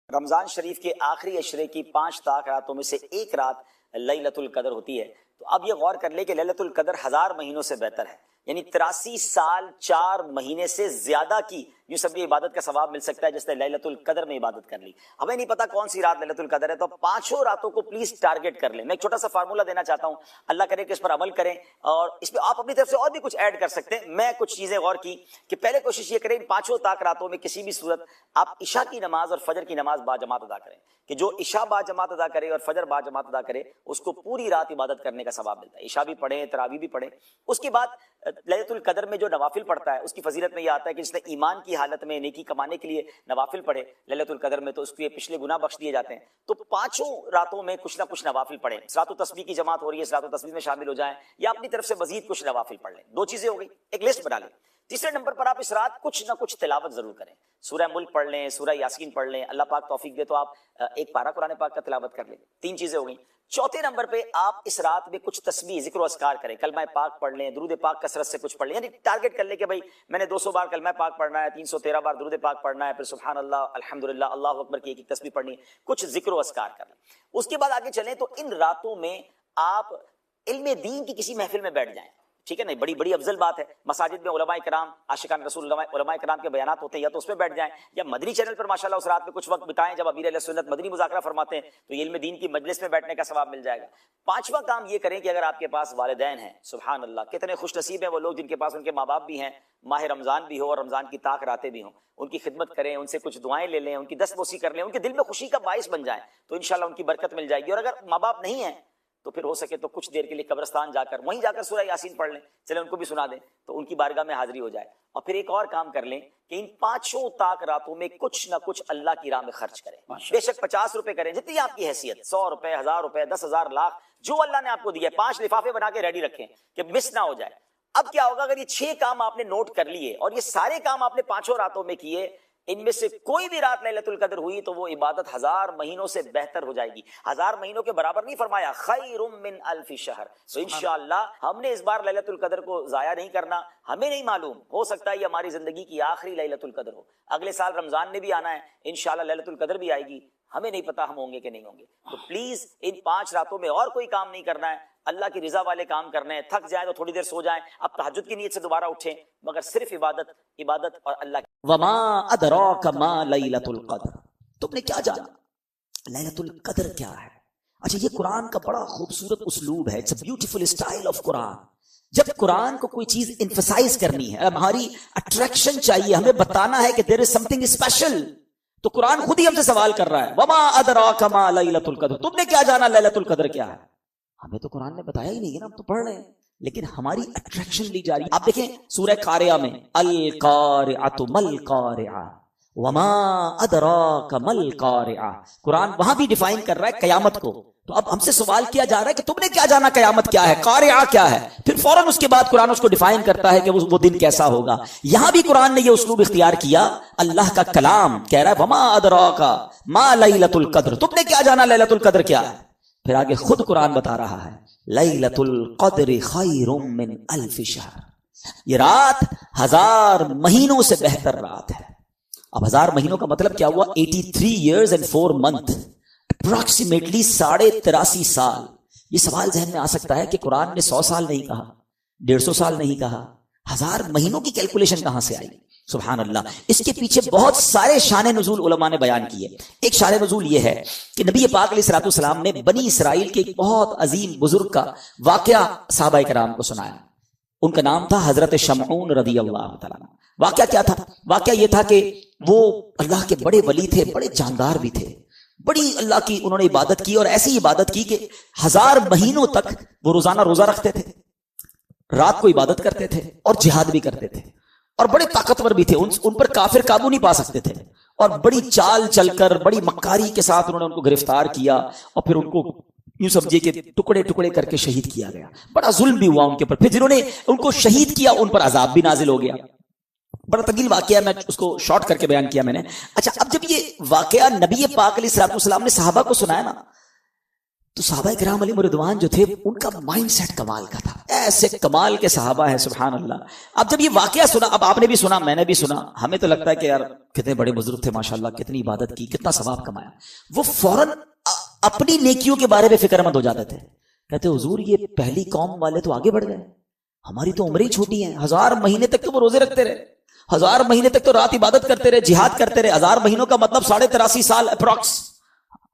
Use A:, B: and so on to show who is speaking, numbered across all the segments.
A: رمضان شریف کے آخری عشرے کی 5 طاق راتوں میں سے ایک رات لیلۃ القدر ہوتی ہے. تو اب یہ غور کر لیں کہ لیلۃ القدر 1000 مہینوں سے بہتر ہے، یعنی 83 سال 4 مہینے سے زیادہ کی یوں سب عبادت کا ثواب مل سکتا ہے جس نے لیلۃ القدر میں عبادت کر لی. ہمیں نہیں پتا کون سی رات لیلۃ القدر ہے، تو 5 راتوں کو پلیز ٹارگٹ کر لیں. میں ایک چھوٹا سا فارمولا دینا چاہتا ہوں، اللہ کرے کہ اس پر عمل کریں، اور اس پہ آپ اپنی طرف سے اور بھی کچھ ایڈ کر سکتے ہیں. میں کچھ چیزیں غور کی کہ پہلے کوشش یہ کریں 5 طاق راتوں میں کسی بھی صورت آپ عشاء کی نماز اور فجر کی نماز با جماعت ادا کریں، کہ جو عشاء با جماعت ادا کرے اور فجر با جماعت ادا کرے اس کو پوری رات عبادت کرنے کا ثواب ملتا ہے. عشاء بھی پڑھیں، تراویح بھی پڑھیں. اس کے بعد لیلۃ القدر میں جو نوافل پڑھتا ہے اس کی فضیلت میں یہ آتا ہے کہ جس نے ایمان کی حالت میں نیکی کمانے کے لیے نوافل پڑھے لیلۃ القدر میں تو اس کے پچھلے گناہ بخش دیے جاتے ہیں. تو 5 راتوں میں کچھ نہ کچھ نوافل پڑھیں. صلاۃ التسبیح کی جماعت ہو رہی ہے، صلاۃ التسبیح میں شامل ہو جائیں یا اپنی طرف سے مزید کچھ نوافل پڑھ لیں. 2 چیزیں ہو گئی، ایک لسٹ بنا لیں. تیسرے نمبر پر آپ اس رات کچھ نہ کچھ تلاوت ضرور کریں. سورہ ملک پڑھ لیں، سورہ یاسین پڑھ لیں. اللہ پاک توفیق دے تو آپ ایک پارہ قرآن پاک کا تلاوت کر لیں. 3 چیزیں ہو گئیں. چوتھے نمبر پہ آپ اس رات میں کچھ تسبیح، ذکر و اذکار کریں. کلمہ پاک پڑھ لیں، درود پاک کثرت سے کچھ پڑھ لیں. یعنی ٹارگٹ کر لیں کہ بھائی میں نے 200 بار کلمہ پاک پڑھنا ہے، 313 بار درود پاک پڑھنا ہے، پھر سبحان اللہ، الحمدللہ، اللہ اکبر کی ایک تسبیح پڑھنی ہے. کچھ ذکر و اذکار کر لیں. اس کے بعد آگے چلیں تو ان راتوں میں آپ علم دین کی کسی محفل میں بیٹھ جائیں. ٹھیک ہے نا، بڑی افضل بات ہے. مساجد میں علماء کرام، عاشقان رسول علماء کرام کے بیانات ہوتے ہیں، یا تو اس پہ بیٹھ جائیں یا مدنی چینل پر ماشاءاللہ اس رات میں کچھ وقت بتائیں جب امیر اہل سنت مدنی مذاکرہ فرماتے ہیں تو یہ علم دین کی مجلس میں بیٹھنے کا ثواب مل جائے گا. 5واں کام یہ کریں کہ اگر آپ کے پاس والدین ہیں، سبحان اللہ کتنے خوش نصیب ہیں وہ لوگ جن کے پاس ان کے ماں باپ بھی ہیں، ماہ رمضان بھی ہو اور رمضان کی طاق راتیں بھی ہوں. ان کی خدمت کریں، ان سے کچھ دعائیں لے لیں، ان کی دستبوسی کر لیں، ان کے دل میں خوشی کا باعث بن جائیں تو انشاءاللہ ان کی برکت مل جائے گی. اور اگر ماں باپ نہیں ہیں تو پھر ہو سکے تو کچھ دیر کے لیے قبرستان جا کر وہیں جا کر سورہ یاسین پڑھ لیں، چلیں ان کو بھی سنا دیں تو ان کی بارگاہ میں حاضری ہو جائے. اور پھر ایک اور کام کر لیں کہ ان 5 طاق راتوں میں کچھ نہ کچھ اللہ کی راہ میں خرچ کریں. بے شک 50 روپے کریں، جتنی آپ کی حیثیت، 100 روپے، 1000 روپے، 10,000، لاکھ، جو اللہ نے آپ کو دیا ہے. 5 لفافے بنا کے ریڈی رکھیں کہ مس نہ ہو جائے. اب کیا ہوگا اگر یہ 6 کام آپ نے نوٹ کر لیے اور یہ سارے کام آپ نے 5 راتوں میں کیے، ان میں سے کوئی بھی رات لیلۃ القدر ہوئی تو وہ عبادت 1000 مہینوں سے بہتر ہو جائے گی. 1000 مہینوں کے برابر نہیں فرمایا، خیر من 1000 شہر. تو انشاءاللہ ہم نے اس بار لیلۃ القدر کو ضائع نہیں کرنا. ہمیں نہیں معلوم، ہو سکتا ہے یہ ہماری زندگی کی آخری لیلۃ القدر ہو. اگلے سال رمضان نے بھی آنا ہے، انشاءاللہ لیلۃ القدر بھی آئے گی. ہمیں نہیں پتا ہم ہوں گے کہ نہیں ہوں گے. تو پلیز ان 5 راتوں میں اور کوئی کام نہیں کرنا ہے، اللہ کی رضا والے کام کرنے ہیں. تھک جائیں تو تھوڑی دیر سو جائیں، اب تہجد کی نیت سے دوبارہ اٹھیں، مگر صرف عبادت اور اللہ کی.
B: وما ادراک ما لیلۃ القدر، تم نے کیا جانا لیلۃ القدر کیا ہے؟ اچھا، یہ قرآن کا بڑا خوبصورت اسلوب ہے. It's a beautiful style of Quran. جب قرآن کو کوئی چیز ایمفسائز کرنی ہے، ہماری اٹریکشن چاہیے، ہمیں بتانا ہے کہ دیر از سم تھنگ اسپیشل، تو قرآن خود ہی ہم سے سوال کر رہا ہے، وما ادراک ما لیلۃ القدر، تم نے کیا جانا لیلۃ القدر کیا ہے؟ ہمیں تو قرآن نے بتایا ہی نہیں ہے نا، ہم تو پڑھ رہے ہیں، لیکن ہماری اٹریکشن لی جا رہی ہے. آپ دیکھیں سورہ قاریہ میں، القارعۃ مل قارعہ وما ادراک مل قارعہ، قرآن وہاں بھی ڈیفائن کر رہا ہے قیامت کو. تو اب ہم سے سوال کیا جا رہا ہے کہ تم نے کیا جانا قیامت کیا ہے، قارعہ کیا ہے؟ پھر فوراً اس کے بعد قرآن اس کو ڈیفائن کرتا ہے کہ وہ دن کیسا ہوگا. یہاں بھی قرآن نے یہ اسلوب اختیار کیا، اللہ کا کلام کہہ رہا ہے وما ادراک ما لیلۃ القدر، تم نے کیا جانا لیلۃ القدر کیا ہے. پھر آگے خود قرآن بتا رہا ہے لیلۃ القدر خیر من 1000 شہر، یہ رات 1000 مہینوں سے بہتر رات ہے. اب 1000 مہینوں کا مطلب کیا ہوا؟ 83 years and 4 months، اپروکسیمیٹلی 83.5 سال. یہ سوال ذہن میں آ سکتا ہے کہ قرآن نے 100 سال نہیں کہا، 150 سال نہیں کہا، 1000 مہینوں کی کیلکولیشن کہاں سے آئی؟ سبحان اللہ. اس کے پیچھے بہت سارے شان نزول علماء نے بیان کیے. ایک شان نزول یہ ہے کہ نبی پاک علیہ الصلوۃ والسلام نے بنی اسرائیل کے ایک بہت عظیم بزرگ کا واقعہ صحابہ کرام کو سنایا. ان کا نام تھا حضرت شمعون رضی اللہ تعالیٰ. واقعہ کیا تھا؟ واقعہ یہ تھا کہ وہ اللہ کے بڑے ولی تھے، بڑے جاندار بھی تھے، بڑی اللہ کی انہوں نے عبادت کی، اور ایسی عبادت کی کہ 1000 مہینوں تک وہ روزانہ روزہ رکھتے تھے، رات کو عبادت کرتے تھے اور جہاد بھی کرتے تھے، اور بڑے طاقتور بھی تھے. ان پر کافر قابو نہیں پا سکتے تھے، اور بڑی چال چل کر بڑی مکاری کے ساتھ انہوں نے ان کو گرفتار کیا، اور پھر ان کو یوں سمجھے کہ ٹکڑے ٹکڑے کر کے شہید کیا گیا. بڑا ظلم بھی ہوا ان کے اوپر. پھر جنہوں نے ان کو شہید کیا ان پر عذاب بھی نازل ہو گیا. بڑا طویل واقعہ، میں اس کو شارٹ کر کے بیان کیا میں نے. اچھا، اب جب یہ واقعہ نبی پاک علیہ الصلوۃ والسلام نے صحابہ کو سنایا نا، تو صحابہ کرام علیہ رضوان جو تھے ان کا مائنڈ سیٹ کمال کا تھا، ایسے کمال کے صحابہ ہیں سبحان اللہ. اب جب یہ واقعہ سنا، اب آپ نے بھی سنا میں نے بھی سنا، ہمیں تو لگتا ہے کہ یار کتنے بڑے بزرگ تھے ماشاءاللہ، کتنی عبادت کی، کتنا ثواب کمایا. وہ فوراً اپنی نیکیوں کے بارے میں فکر مند ہو جاتے تھے. کہتے حضور یہ پہلی قوم والے تو آگے بڑھ گئے، ہماری تو عمریں چھوٹی ہیں. 1000 مہینے تک تو وہ روزے رکھتے رہے، 1000 مہینے تک تو رات عبادت کرتے رہے، جہاد کرتے رہے. 1000 مہینوں کا مطلب 83.5 سال اپروکس.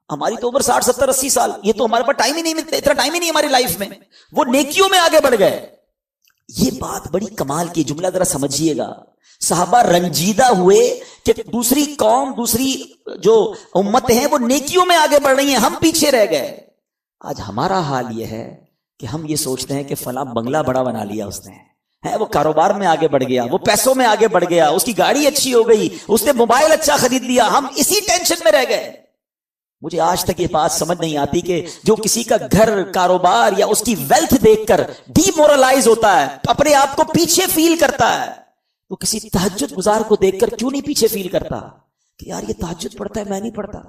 B: ہماری تو عمر 60 70 80 سال. یہ تو ہمارے پاس ٹائم ہی نہیں ملتا، اتنا ٹائم ہی نہیں ہماری لائف میں. وہ نیکیوں میں آگے بڑھ گئے. یہ بات بڑی کمال کی، جملہ ذرا سمجھیے گا. صحابہ رنجیدہ ہوئے کہ دوسری قوم، دوسری جو امتیں ہیں وہ نیکیوں میں آگے بڑھ رہی ہیں، ہم پیچھے رہ گئے. آج ہمارا حال یہ ہے کہ ہم یہ سوچتے ہیں کہ فلاں بنگلہ بڑا بنا لیا اس نے، ہے وہ کاروبار میں آگے بڑھ گیا، وہ پیسوں میں آگے بڑھ گیا، اس کی گاڑی اچھی ہو گئی، اس نے موبائل اچھا خرید لیا، ہم اسی ٹینشن میں رہ گئے. مجھے آج تک یہ بات سمجھ نہیں آتی کہ جو کسی کا گھر، کاروبار یا اس کی ویلتھ دیکھ کر ڈی مورلائز ہوتا ہے، اپنے آپ کو پیچھے فیل کرتا ہے، وہ کسی تہجد گزار کو دیکھ کر کیوں نہیں پیچھے فیل کرتا کہ یار یہ تہجد پڑھتا ہے میں نہیں پڑھتا،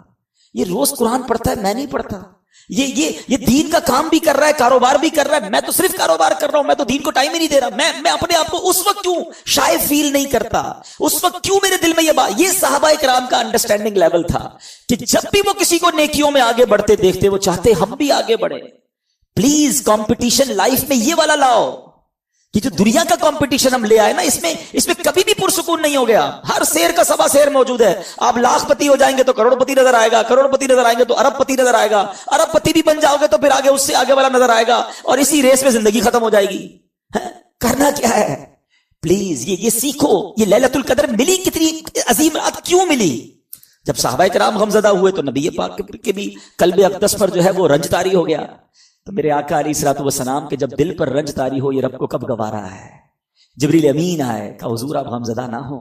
B: یہ روز قرآن پڑھتا ہے میں نہیں پڑھتا، یہ دین کا کام بھی کر رہا ہے، کاروبار بھی کر رہا ہے، میں تو صرف کاروبار کر رہا ہوں، میں تو دین کو ٹائم ہی نہیں دے رہا. میں اپنے آپ کو اس وقت کیوں شائع فیل نہیں کرتا، اس وقت کیوں میرے دل میں یہ بات. یہ صحابہ کرام کا انڈرسٹینڈنگ لیول تھا کہ جب بھی وہ کسی کو نیکیوں میں آگے بڑھتے دیکھتے وہ چاہتے ہم بھی آگے بڑھے. پلیز کمپٹیشن لائف میں یہ والا لاؤ کہ جو دنیا کا کمپٹیشن ہم لے آئے نا، اس میں کبھی بھی پرسکون نہیں ہو گیا. ہر شیر کا سوا شیر موجود ہے. آپ لاکھ پتی ہو جائیں گے تو کروڑ پتی نظر آئے گا، کروڑ پتی نظر آئیں گے تو ارب پتی نظر آئے گا، ارب پتی بھی بن جاؤ گے تو پھر آگے اس سے آگے والا نظر آئے گا، اور اسی ریس میں زندگی ختم ہو جائے گی. کرنا کیا ہے؟ پلیز یہ سیکھو. یہ لیلۃ القدر ملی، کتنی عظیم رات کیوں ملی؟ جب صحابہ کرام غمزدہ ہوئے تو نبی پاک کے بھی قلب اقدس پر جو ہے وہ رنج طاری ہو گیا. تو میرے آقا علیہ الصلوۃ والسلام کے جب دل پر رنج طاری ہو، یہ رب کو کب گوارا ہے. جبریل امین آئے، کہا حضور آپ غمزدہ نہ ہو،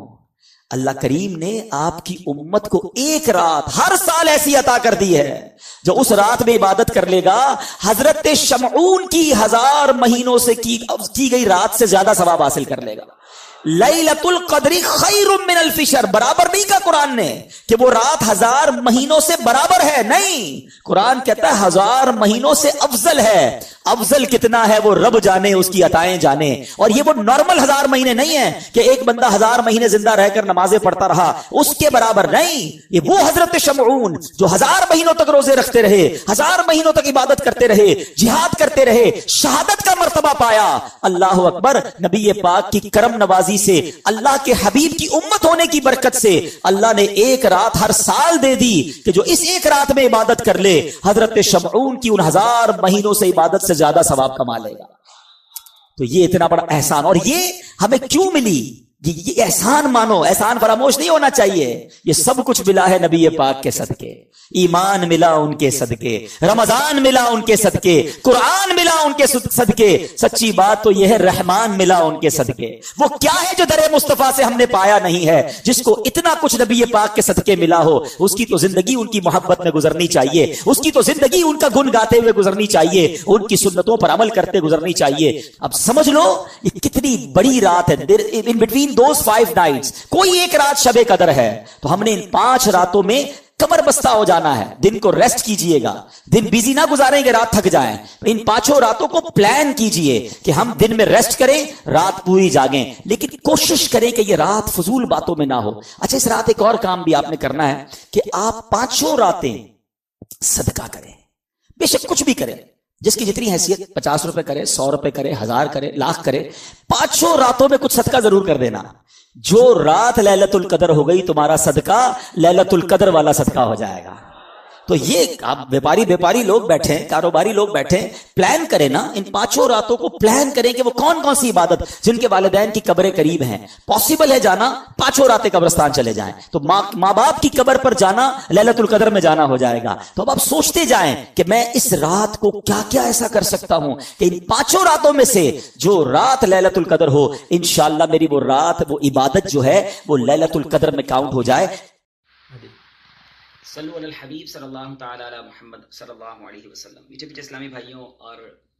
B: اللہ کریم نے آپ کی امت کو ایک رات ہر سال ایسی عطا کر دی ہے جو اس رات میں عبادت کر لے گا حضرت شمعون کی 1000 مہینوں سے کی گئی رات سے زیادہ ثواب حاصل کر لے گا. لیلۃ القدر خیر من الف شہر، برابر نہیں کہا قرآن نے کہ وہ رات 1000 مہینوں سے برابر ہے، نہیں، قرآن کہتا ہے 1000 مہینوں سے افضل ہے. افضل کتنا ہے وہ رب جانے، اس کی عطائیں جانے. اور یہ وہ نارمل 1000 مہینے نہیں ہیں کہ ایک بندہ 1000 مہینے زندہ رہ کر نمازیں پڑھتا رہا، اس کے برابر نہیں. یہ وہ حضرت شمعون جو 1000 مہینوں تک روزے رکھتے رہے، 1000 مہینوں تک عبادت کرتے رہے، جہاد کرتے رہے، شہادت کا مرتبہ پایا. اللہ اکبر. نبی پاک کی کرم نوازی سے، اللہ کے حبیب کی امت ہونے کی برکت سے اللہ نے ایک رات ہر سال دے دی کہ جو اس ایک رات میں عبادت کر لے حضرت شمعون کی ان 1000 مہینوں سے عبادت سے زیادہ ثواب کما لے گا. تو یہ اتنا بڑا احسان، اور یہ ہمیں کیوں ملی؟ یہ احسان مانو، احسان فراموش نہیں ہونا چاہیے. یہ سب کچھ ملا ہے نبی پاک کے صدقے. ایمان ملا ان کے صدقے، رمضان ملا ان کے صدقے، قرآن ملا ان کے صدقے. سچی بات تو یہ ہے رحمان ملا ان کے صدقے. وہ کیا ہے جو در مصطفیٰ سے ہم نے پایا نہیں ہے؟ جس کو اتنا کچھ نبی پاک کے صدقے ملا ہو، اس کی تو زندگی ان کی محبت میں گزرنی چاہیے، اس کی تو زندگی ان کا گن گاتے ہوئے گزرنی چاہیے، ان کی سنتوں پر عمل کرتے گزرنی چاہیے. اب سمجھ لو یہ کتنی بڑی رات ہے. ان بٹوین دوز 5 نائٹس کوئی ایک رات شب قدر ہے، تو ہم نے ان 5 راتوں میں کمر بستہ ہو جانا ہے. دن کو ریسٹ کیجئے گا، دن بیزی نہ گزاریں گے رات تھک جائیں. ان 5 راتوں کو پلان کیجئے کہ ہم دن میں ریسٹ کریں، رات پوری جاگیں، لیکن کوشش کریں کہ یہ رات فضول باتوں میں نہ ہو. اچھا اس رات ایک اور کام بھی آپ نے کرنا ہے کہ آپ 5 راتیں صدقہ کریں. بے شک کچھ بھی کریں، جس کی جتنی حیثیت، 50 روپے کرے، 100 روپے کرے، 1000 کرے، لاکھ کرے، 5 راتوں میں کچھ صدقہ ضرور کر دینا. جو رات لیلۃ القدر ہو گئی تمہارا صدقہ لیلۃ القدر والا صدقہ ہو جائے گا. تو یہ آپ بیپاری لوگ بیٹھے ہیں، کاروباری لوگ بیٹھے ہیں، پلان کریں نا. ان 5 راتوں کو پلان کریں کہ وہ کون کون سی عبادت، جن کے والدین کی قبریں قریب ہیں، پاسبل ہے جانا، 5 راتیں قبرستان چلے جائیں. تو ماں باپ کی قبر پر جانا لیلۃ القدر میں جانا ہو جائے گا. تو اب آپ سوچتے جائیں کہ میں اس رات کو کیا کیا ایسا کر سکتا ہوں کہ ان 5 راتوں میں سے جو رات لیلۃ القدر ہو، انشاءاللہ میری وہ رات، وہ عبادت جو ہے وہ لیلۃ القدر میں کاؤنٹ ہو جائے.
C: صلو علی الحبیب صلی اللہ تعالی علی محمد صلی اللہ علیہ وسلم. میٹھے پیچھے اسلامی بھائیوں اور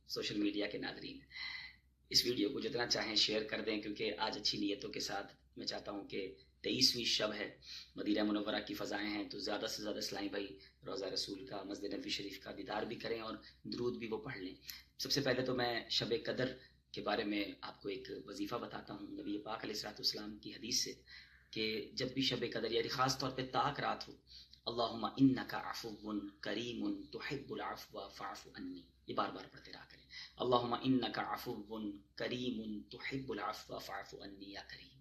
C: سوشل میڈیا کے ناظرین، اس ویڈیو کو جتنا چاہیں شیئر کر دیں، کیونکہ آج اچھی نیتوں کے ساتھ میں چاہتا ہوں کہ 23ویں شب ہے، مدینہ منورہ کی فضائیں ہیں، تو زیادہ سے زیادہ اسلامی بھائی روضہ رسول کا، مسجد نبوی شریف کا دیدار بھی کریں اور درود بھی وہ پڑھ لیں۔ سب سے پہلے تو میں شب قدر کے بارے میں آپ کو ایک وظیفہ بتاتا ہوں نبی پاک علیہ الصلوۃ والسلام کی حدیث سے، کہ جب بھی شب قدر یعنی خاص طور پہ طاق رات ہو، اللہم انک عفو کریم تحب العفو فاعف عنی، یہ بار بار پڑھتے رہا کریں، اللہم انک عفو کریم تحب العفو فاعف عنی یا کریم،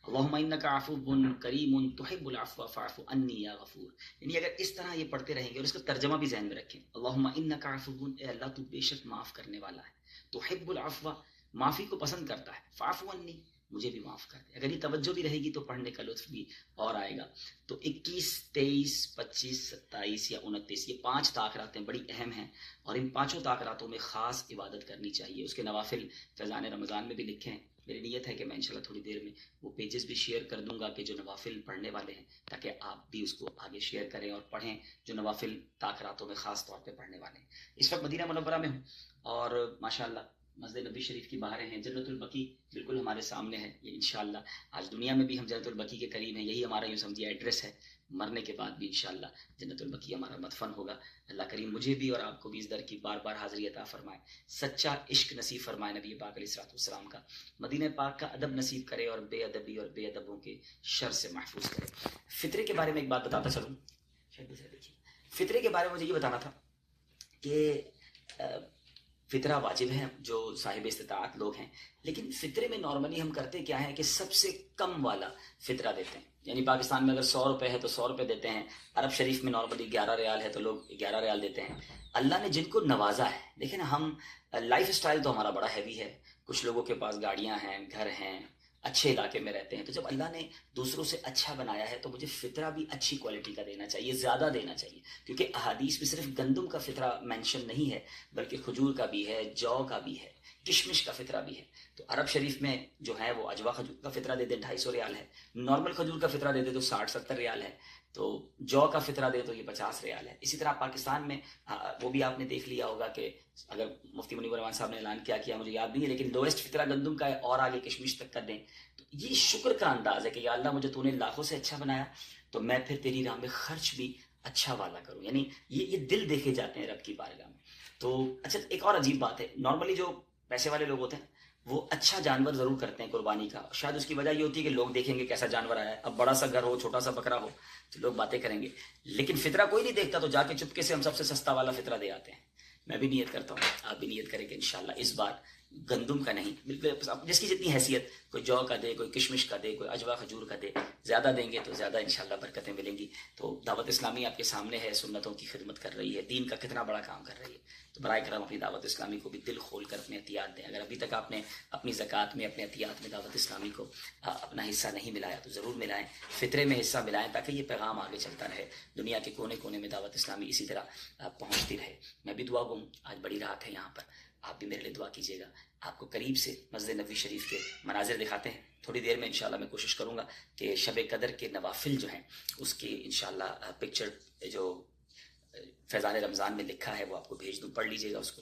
C: اللہم انک عفو کریم تحب العفو فاعف عنی یا غفور۔ یعنی اگر اس طرح یہ پڑھتے رہیں گے اور اس کا ترجمہ بھی ذہن میں رکھیں، اللہم انک عفو، اے اللہ تو بے شک معاف کرنے والا ہے، تحب العفو، معافی کو پسند کرتا ہے، فاعف عنی، مجھے بھی معاف کر دے۔ اگر یہ توجہ بھی رہے گی تو پڑھنے کا لطف بھی اور آئے گا۔ تو 21، 23، 25، 27 یا 29 یہ 5 طاق راتیں بڑی اہم ہیں، اور ان 5 طاق راتوں میں خاص عبادت کرنی چاہیے۔ اس کے نوافل فیضان رمضان میں بھی لکھے ہیں، میری نیت ہے کہ میں انشاءاللہ تھوڑی دیر میں وہ پیجز بھی شیئر کر دوں گا کہ جو نوافل پڑھنے والے ہیں، تاکہ آپ بھی اس کو آگے شیئر کریں اور پڑھیں جو نوافل طاق راتوں میں خاص طور پہ پڑھنے والے ہیں۔ اس وقت مدینہ منورہ میں ہوں اور ماشاءاللہ مسجد نبی شریف کی باہریں ہیں، جنت البقیع بالکل ہمارے سامنے ہے، یہ انشاءاللہ آج دنیا میں بھی ہم جنت البقیع کے قریب ہیں، یہی ہمارا یوں سمجھیے ایڈریس ہے، مرنے کے بعد بھی انشاءاللہ جنت البقیع ہمارا مدفن ہوگا۔ اللہ کریم مجھے بھی اور آپ کو بھی اس در کی بار بار حاضری عطا فرمائے، سچا عشق نصیب فرمائے نبی پاک علیہ الصلوۃ والسلام کا، مدینہ پاک کا ادب نصیب کرے اور بے ادبی اور بے ادبوں کے شر سے محفوظ کرے۔ فطرے کے بارے میں ایک بات بتاتا چلوں، فطرے کے بارے میں مجھے یہ بتانا تھا کہ فطرہ واجب ہے جو صاحب استطاعت لوگ ہیں، لیکن فطرے میں نارملی ہم کرتے کیا ہے کہ سب سے کم والا فطرہ دیتے ہیں، یعنی پاکستان میں اگر 100 روپے ہے تو 100 روپے دیتے ہیں، عرب شریف میں نارملی 11 ریال ہے تو لوگ 11 ریال دیتے ہیں۔ اللہ نے جن کو نوازا ہے، دیکھیں نا، ہم لائف سٹائل تو ہمارا بڑا ہیوی ہے، کچھ لوگوں کے پاس گاڑیاں ہیں، گھر ہیں، اچھے علاقے میں رہتے ہیں، تو جب اللہ نے دوسروں سے اچھا بنایا ہے تو مجھے فطرہ بھی اچھی کوالٹی کا دینا چاہیے، زیادہ دینا چاہیے، کیونکہ احادیث میں صرف گندم کا فطرہ مینشن نہیں ہے، بلکہ کھجور کا بھی ہے، جو کا بھی ہے، کشمش کا فطرہ بھی ہے۔ تو عرب شریف میں جو ہے وہ اجوا کھجور کا فطرہ دے دے 250 ریال ہے، نارمل کھجور کا فطرہ دے دے تو 60-70 ریال ہے، تو جو کا فطرہ دے تو یہ 50 ریال ہے۔ اسی طرح پاکستان میں وہ بھی آپ نے دیکھ لیا ہوگا کہ اگر مفتی منیب الرحمان صاحب نے اعلان کیا مجھے یاد نہیں ہے، لیکن لوئسٹ فطرہ گندم کا ہے اور آگے کشمش تک کا دیں، تو یہ شکر کا انداز ہے کہ یا اللہ مجھے تو نے لاکھوں سے اچھا بنایا تو میں پھر تیری راہ میں خرچ بھی اچھا والا کروں، یعنی یہ دل دیکھے جاتے ہیں رب کی بارگاہ میں۔ تو اچھا ایک اور عجیب بات ہے، نارملی جو پیسے والے لوگ ہوتے ہیں وہ اچھا جانور ضرور کرتے ہیں قربانی کا، شاید اس کی وجہ یہ ہوتی ہے کہ لوگ دیکھیں گے کیسا جانور آیا ہے، اب بڑا سا گھر ہو، چھوٹا سا بکرا ہو تو لوگ باتیں کریں گے، لیکن فطرہ کوئی نہیں دیکھتا تو جا کے چپکے سے ہم سب سے سستا والا فطرہ دے آتے ہیں۔ میں بھی نیت کرتا ہوں، آپ بھی نیت کریں کہ انشاءاللہ اس بار گندم کا نہیں، بالکل جس کی جتنی حیثیت، کوئی جو کا دے، کوئی کشمش کا دے، کوئی اجوا کھجور کا دے، زیادہ دیں گے تو زیادہ انشاءاللہ برکتیں ملیں گی۔ تو دعوت اسلامی آپ کے سامنے ہے، سنتوں کی خدمت کر رہی ہے، دین کا کتنا بڑا کام کر رہی ہے، تو برائے کرم اپنی دعوت اسلامی کو بھی دل کھول کر اپنے عطیات دیں۔ اگر ابھی تک آپ نے اپنی زکوٰۃ میں، اپنے عطیات میں دعوت اسلامی کو اپنا حصہ نہیں ملایا تو ضرور ملائیں، فطرے میں حصہ ملائیں تاکہ یہ پیغام آگے چلتا رہے، دنیا کے کونے کونے میں دعوت اسلامی اسی طرح پہنچتی رہے۔ میں بھی دعا گو ہوں، آج بڑی رات ہے یہاں پر، آپ بھی میرے لیے دعا کیجیے گا۔ آپ کو قریب سے مسجد نبوی شریف کے مناظر دکھاتے ہیں، تھوڑی دیر میں انشاءاللہ میں کوشش کروں گا کہ شب قدر کے نوافل جو ہیں اس کی انشاءاللہ پکچر جو فیضان رمضان میں لکھا ہے وہ آپ کو بھیج دوں، پڑھ لیجیے گا اس کو۔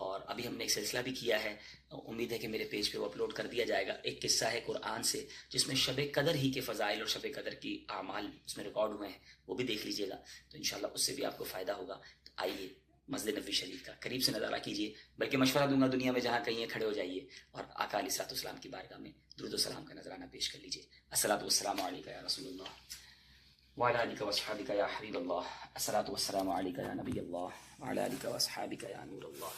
C: اور ابھی ہم نے ایک سلسلہ بھی کیا ہے، امید ہے کہ میرے پیج پہ وہ اپلوڈ کر دیا جائے گا، ایک قصہ ہے قرآن سے جس میں شب قدر ہی کے فضائل اور شب قدر کی اعمال اس میں ریکارڈ ہوئے ہیں، وہ بھی دیکھ لیجیے گا، تو انشاءاللہ اس سے بھی آپ کو فائدہ ہوگا۔ تو آئیے مسجد نبوی شریف کا قریب سے نظارہ کیجیے، بلکہ مشورہ دوں گا دنیا میں جہاں کہیں کھڑے ہو جائیے اور آقا علیہ الصلوۃ والسلام کی بارگاہ میں درود و سلام کا نذرانہ پیش کر لیجیے۔ الصلاۃ والسلام علیک یا رسول اللہ وعلی آلک واصحابک یا حبیب اللہ، الصلاۃ والسلام علیک یا نبی اللہ وعلی آلک واصحابک یا نور اللہ،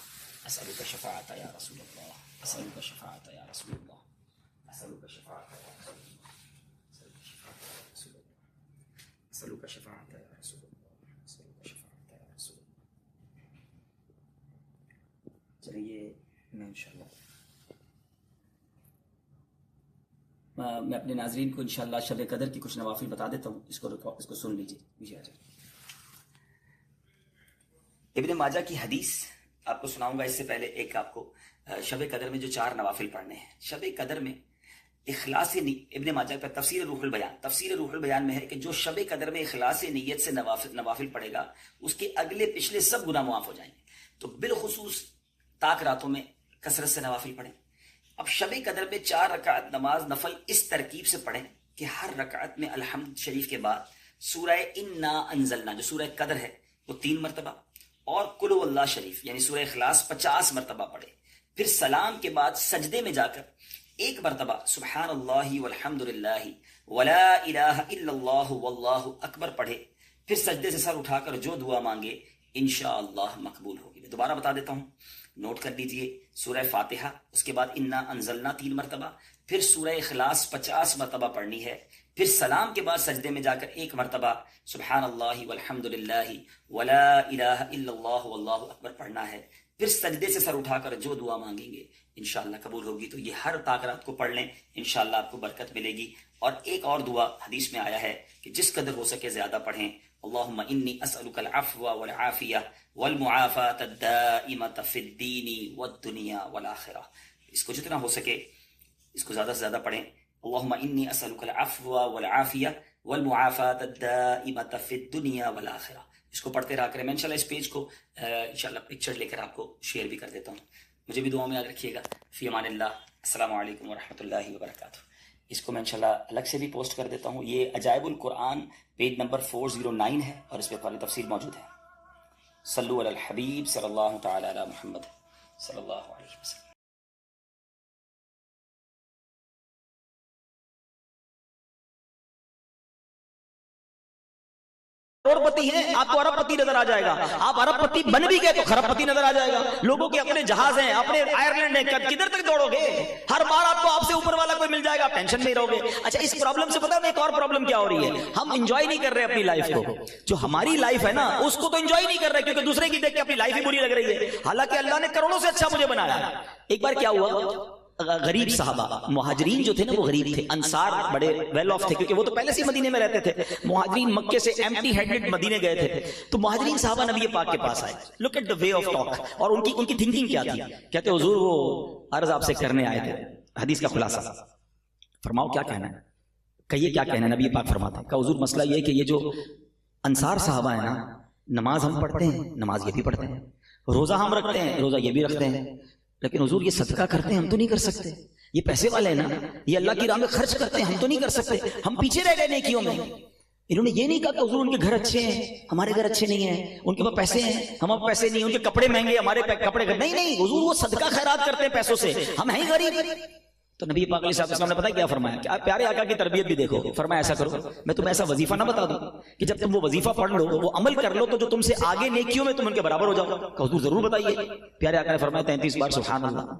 C: اسألک شفاعت یا رسول اللہ، اسألک شفاعت یا رسول اللہ، اسألک شفاعت یا رسول اللہ، اسألک شفاعت یا رسول اللہ، اسألک شفاعت یا رسول اللہ۔ چلیے میں انشاءاللہ میں اپنے ناظرین کو انشاءاللہ شب قدر کی کچھ نوافل بتا دیتا ہوں، اس کو سن لیجیے۔ مجھے آ جائے ابن ماجہ کی حدیث آپ کو سناؤں گا، اس سے پہلے ایک آپ کو شب قدر میں جو 4 نوافل پڑھنے ہیں۔ شب قدر میں اخلاص ابن ماجہ پر تفسیر روح البیان میں ہے کہ جو شب قدر میں اخلاص نیت سے نوافل پڑھے گا اس کے اگلے پچھلے سب گناہ معاف ہو جائیں گے۔ تو بالخصوص طاق راتوں میں کثرت سے نوافل پڑھیں۔ اب شب قدر میں 4 رکعت نماز نفل اس ترکیب سے پڑھیں کہ ہر رکعت میں الحمد شریف کے بعد سورہ انا انزلنا جو سورہ قدر ہے وہ 3 مرتبہ اور قل هو اللہ شریف یعنی سورہ اخلاص 50 مرتبہ پڑھے. پھر سلام کے بعد سجدے میں جا کر 1 مرتبہ سبحان اللہ والحمد للہ ولا الہ الا اللہ واللہ اکبر پڑھے. پھر سجدے سے سر اٹھا کر جو دعا مانگے انشاءاللہ مقبول ہوگی. میں دوبارہ بتا دیتا ہوں, نوٹ کر لیجئے. سورہ فاتحہ, اس کے بعد انا انزلنا 3 مرتبہ, پھر سورہ اخلاص 50 مرتبہ پڑھنی ہے. پھر سلام کے بعد سجدے میں جا کر 1 مرتبہ سبحان اللہ والحمد للہ ولا الہ الا اللہ واللہ اکبر پڑھنا ہے. پھر سجدے سے سر اٹھا کر جو دعا مانگیں گے انشاءاللہ قبول ہوگی. تو یہ ہر طاقت کو پڑھ لیں, انشاءاللہ آپ کو برکت ملے گی. اور ایک اور دعا حدیث میں آیا ہے کہ جس قدر ہو سکے زیادہ پڑھیں. اللہم انی اسألک العفو والعافیہ والمعافاة الدائمة فی الدین والدنیا والآخرہ. اس کو جتنا ہو سکے اس کو زیادہ سے زیادہ پڑھیں. اللہم انی اسألک العفو والعافیہ والمعافاة الدائمة فی الدنیا والآخرہ. اس کو پڑھتے رہا کریں. میں انشاءاللہ اس پیج کو انشاءاللہ پکچر لے کر آپ کو شیئر بھی کر دیتا ہوں. مجھے بھی دعاؤں میں یاد رکھیے گا. فی امان اللہ. السلام علیکم ورحمۃ اللہ وبرکاتہ. اس کو میں انشاءاللہ الگ سے بھی پوسٹ کر دیتا ہوں. یہ عجائب القرآن پیج نمبر 409 ہے اور اس پہ پوری تفصیل موجود ہے. صلو علی الحبیب صلی اللہ تعالی علی محمد صلی اللہ علیہ وسلم.
B: کروڑ پتی ہیں, آپ کو ارب پتی نظر آ جائے گا. آپ ارب پتی بن بھی گئے تو خرب پتی نظر آ جائے گا. لوگوں کے اپنے جہاز ہیں, اپنے آئرلینڈ ہیں, کدھر تک دوڑو گے؟ ہر بار آپ کو آپ سے اوپر والا کوئی مل جائے گا, آپ ٹینشن میں رہو گے. اچھا, اس پرابلم سے پتا ہے ایک اور پرابلم کیا ہو رہی ہے؟ ہم انجوائے نہیں کر رہے اپنی لائف کو. جو ہماری لائف ہے نا اس کو تو انجوائے نہیں کر رہے, کیونکہ دوسرے کی دیکھ کے اپنی لائف ہی بری لگ رہی ہے. حالانکہ اللہ نے کروڑوں سے اچھا مجھے بنایا. ایک بار کیا ہوا, غریب صحابہ, مہاجرین جو تھے نا وہ غریب تھے, انصار بڑے ویل آف تھے کیونکہ وہ تو پہلے سے مدینے میں رہتے تھے. مہاجرین مکے سے ایمٹی ہینڈڈ مدینے گئے تھے. تو مہاجرین صحابہ نبی پاک کے پاس آئے. Look at the way of talk. اور ان کی تھنکنگ کیا تھی؟ کہتے حضور وہ عرض آپ سے کرنے آئے تھے. حدیث کا خلاصہ فرماؤ کیا کہنا ہے. کہیے کیا کہنا ہے. نبی پاک فرماتے ہیں کہ حضور مسئلہ یہ ہے کہ یہ جو انصار صحابہ ہیں نا, نماز ہم پڑھتے ہیں, نماز یہ بھی پڑھتے ہیں, روزہ ہم رکھتے ہیں, روزہ یہ بھی رکھتے ہیں, لیکن حضور یہ صدقہ کرتے ہیں, ہم تو نہیں کر سکتے. یہ پیسے والے ہیں نا, یہ اللہ کی راہ میں خرچ کرتے ہیں, ہم تو نہیں کر سکتے. ہم پیچھے رہ گئے نیکیوں میں. انہوں نے یہ نہیں کہا کہ حضور ان کے گھر اچھے ہیں, ہمارے گھر اچھے نہیں ہیں, ان کے پاس پیسے ہیں, ہمارے پیسے نہیں, ان کے کپڑے مہنگے, ہمارے کپڑے نہیں, حضور وہ صدقہ خیرات کرتے ہیں پیسوں سے, ہم ہیں غریب. تو نبی پاک علیہ السلام نے پتہ کیا فرمایا؟ کہ آپ پیارے آقا کی تربیت بھی دیکھو. فرمایا ایسا کرو, میں تمہیں ایسا وظیفہ نہ بتا دوں کہ جب تم وہ وظیفہ پڑھ لو, وہ عمل کر لو, تو جو تم سے آگے نیکیوں میں تم ان کے برابر ہو جاؤ. کہ حضور ضرور بتائیے. پیارے آقا نے فرمایا 33 بار سبحان اللہ,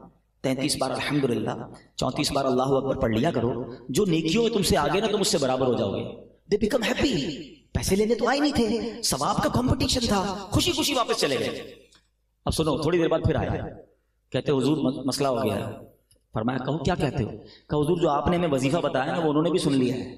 B: 33 بار الحمدللہ, 34 بار اللہ اکبر پڑھ لیا کرو. جو نیکیوں میں تم سے آگے نا تم اس سے برابر ہو جاؤ گے. They become happy. پیسے لینے تو آئے نہیں تھے, ثواب کا کمپٹیشن تھا, خوشی خوشی واپس چلے گئے. اب سنو, تھوڑی دیر بعد پھر آئے, کہتے حضور مسئلہ ہو گیا ہے. فرمایا کہو کیا کہتے ہو؟ کہ حضور جو آپ نے ہمیں وظیفہ بتایا نا وہ انہوں نے بھی سن لیا ہے,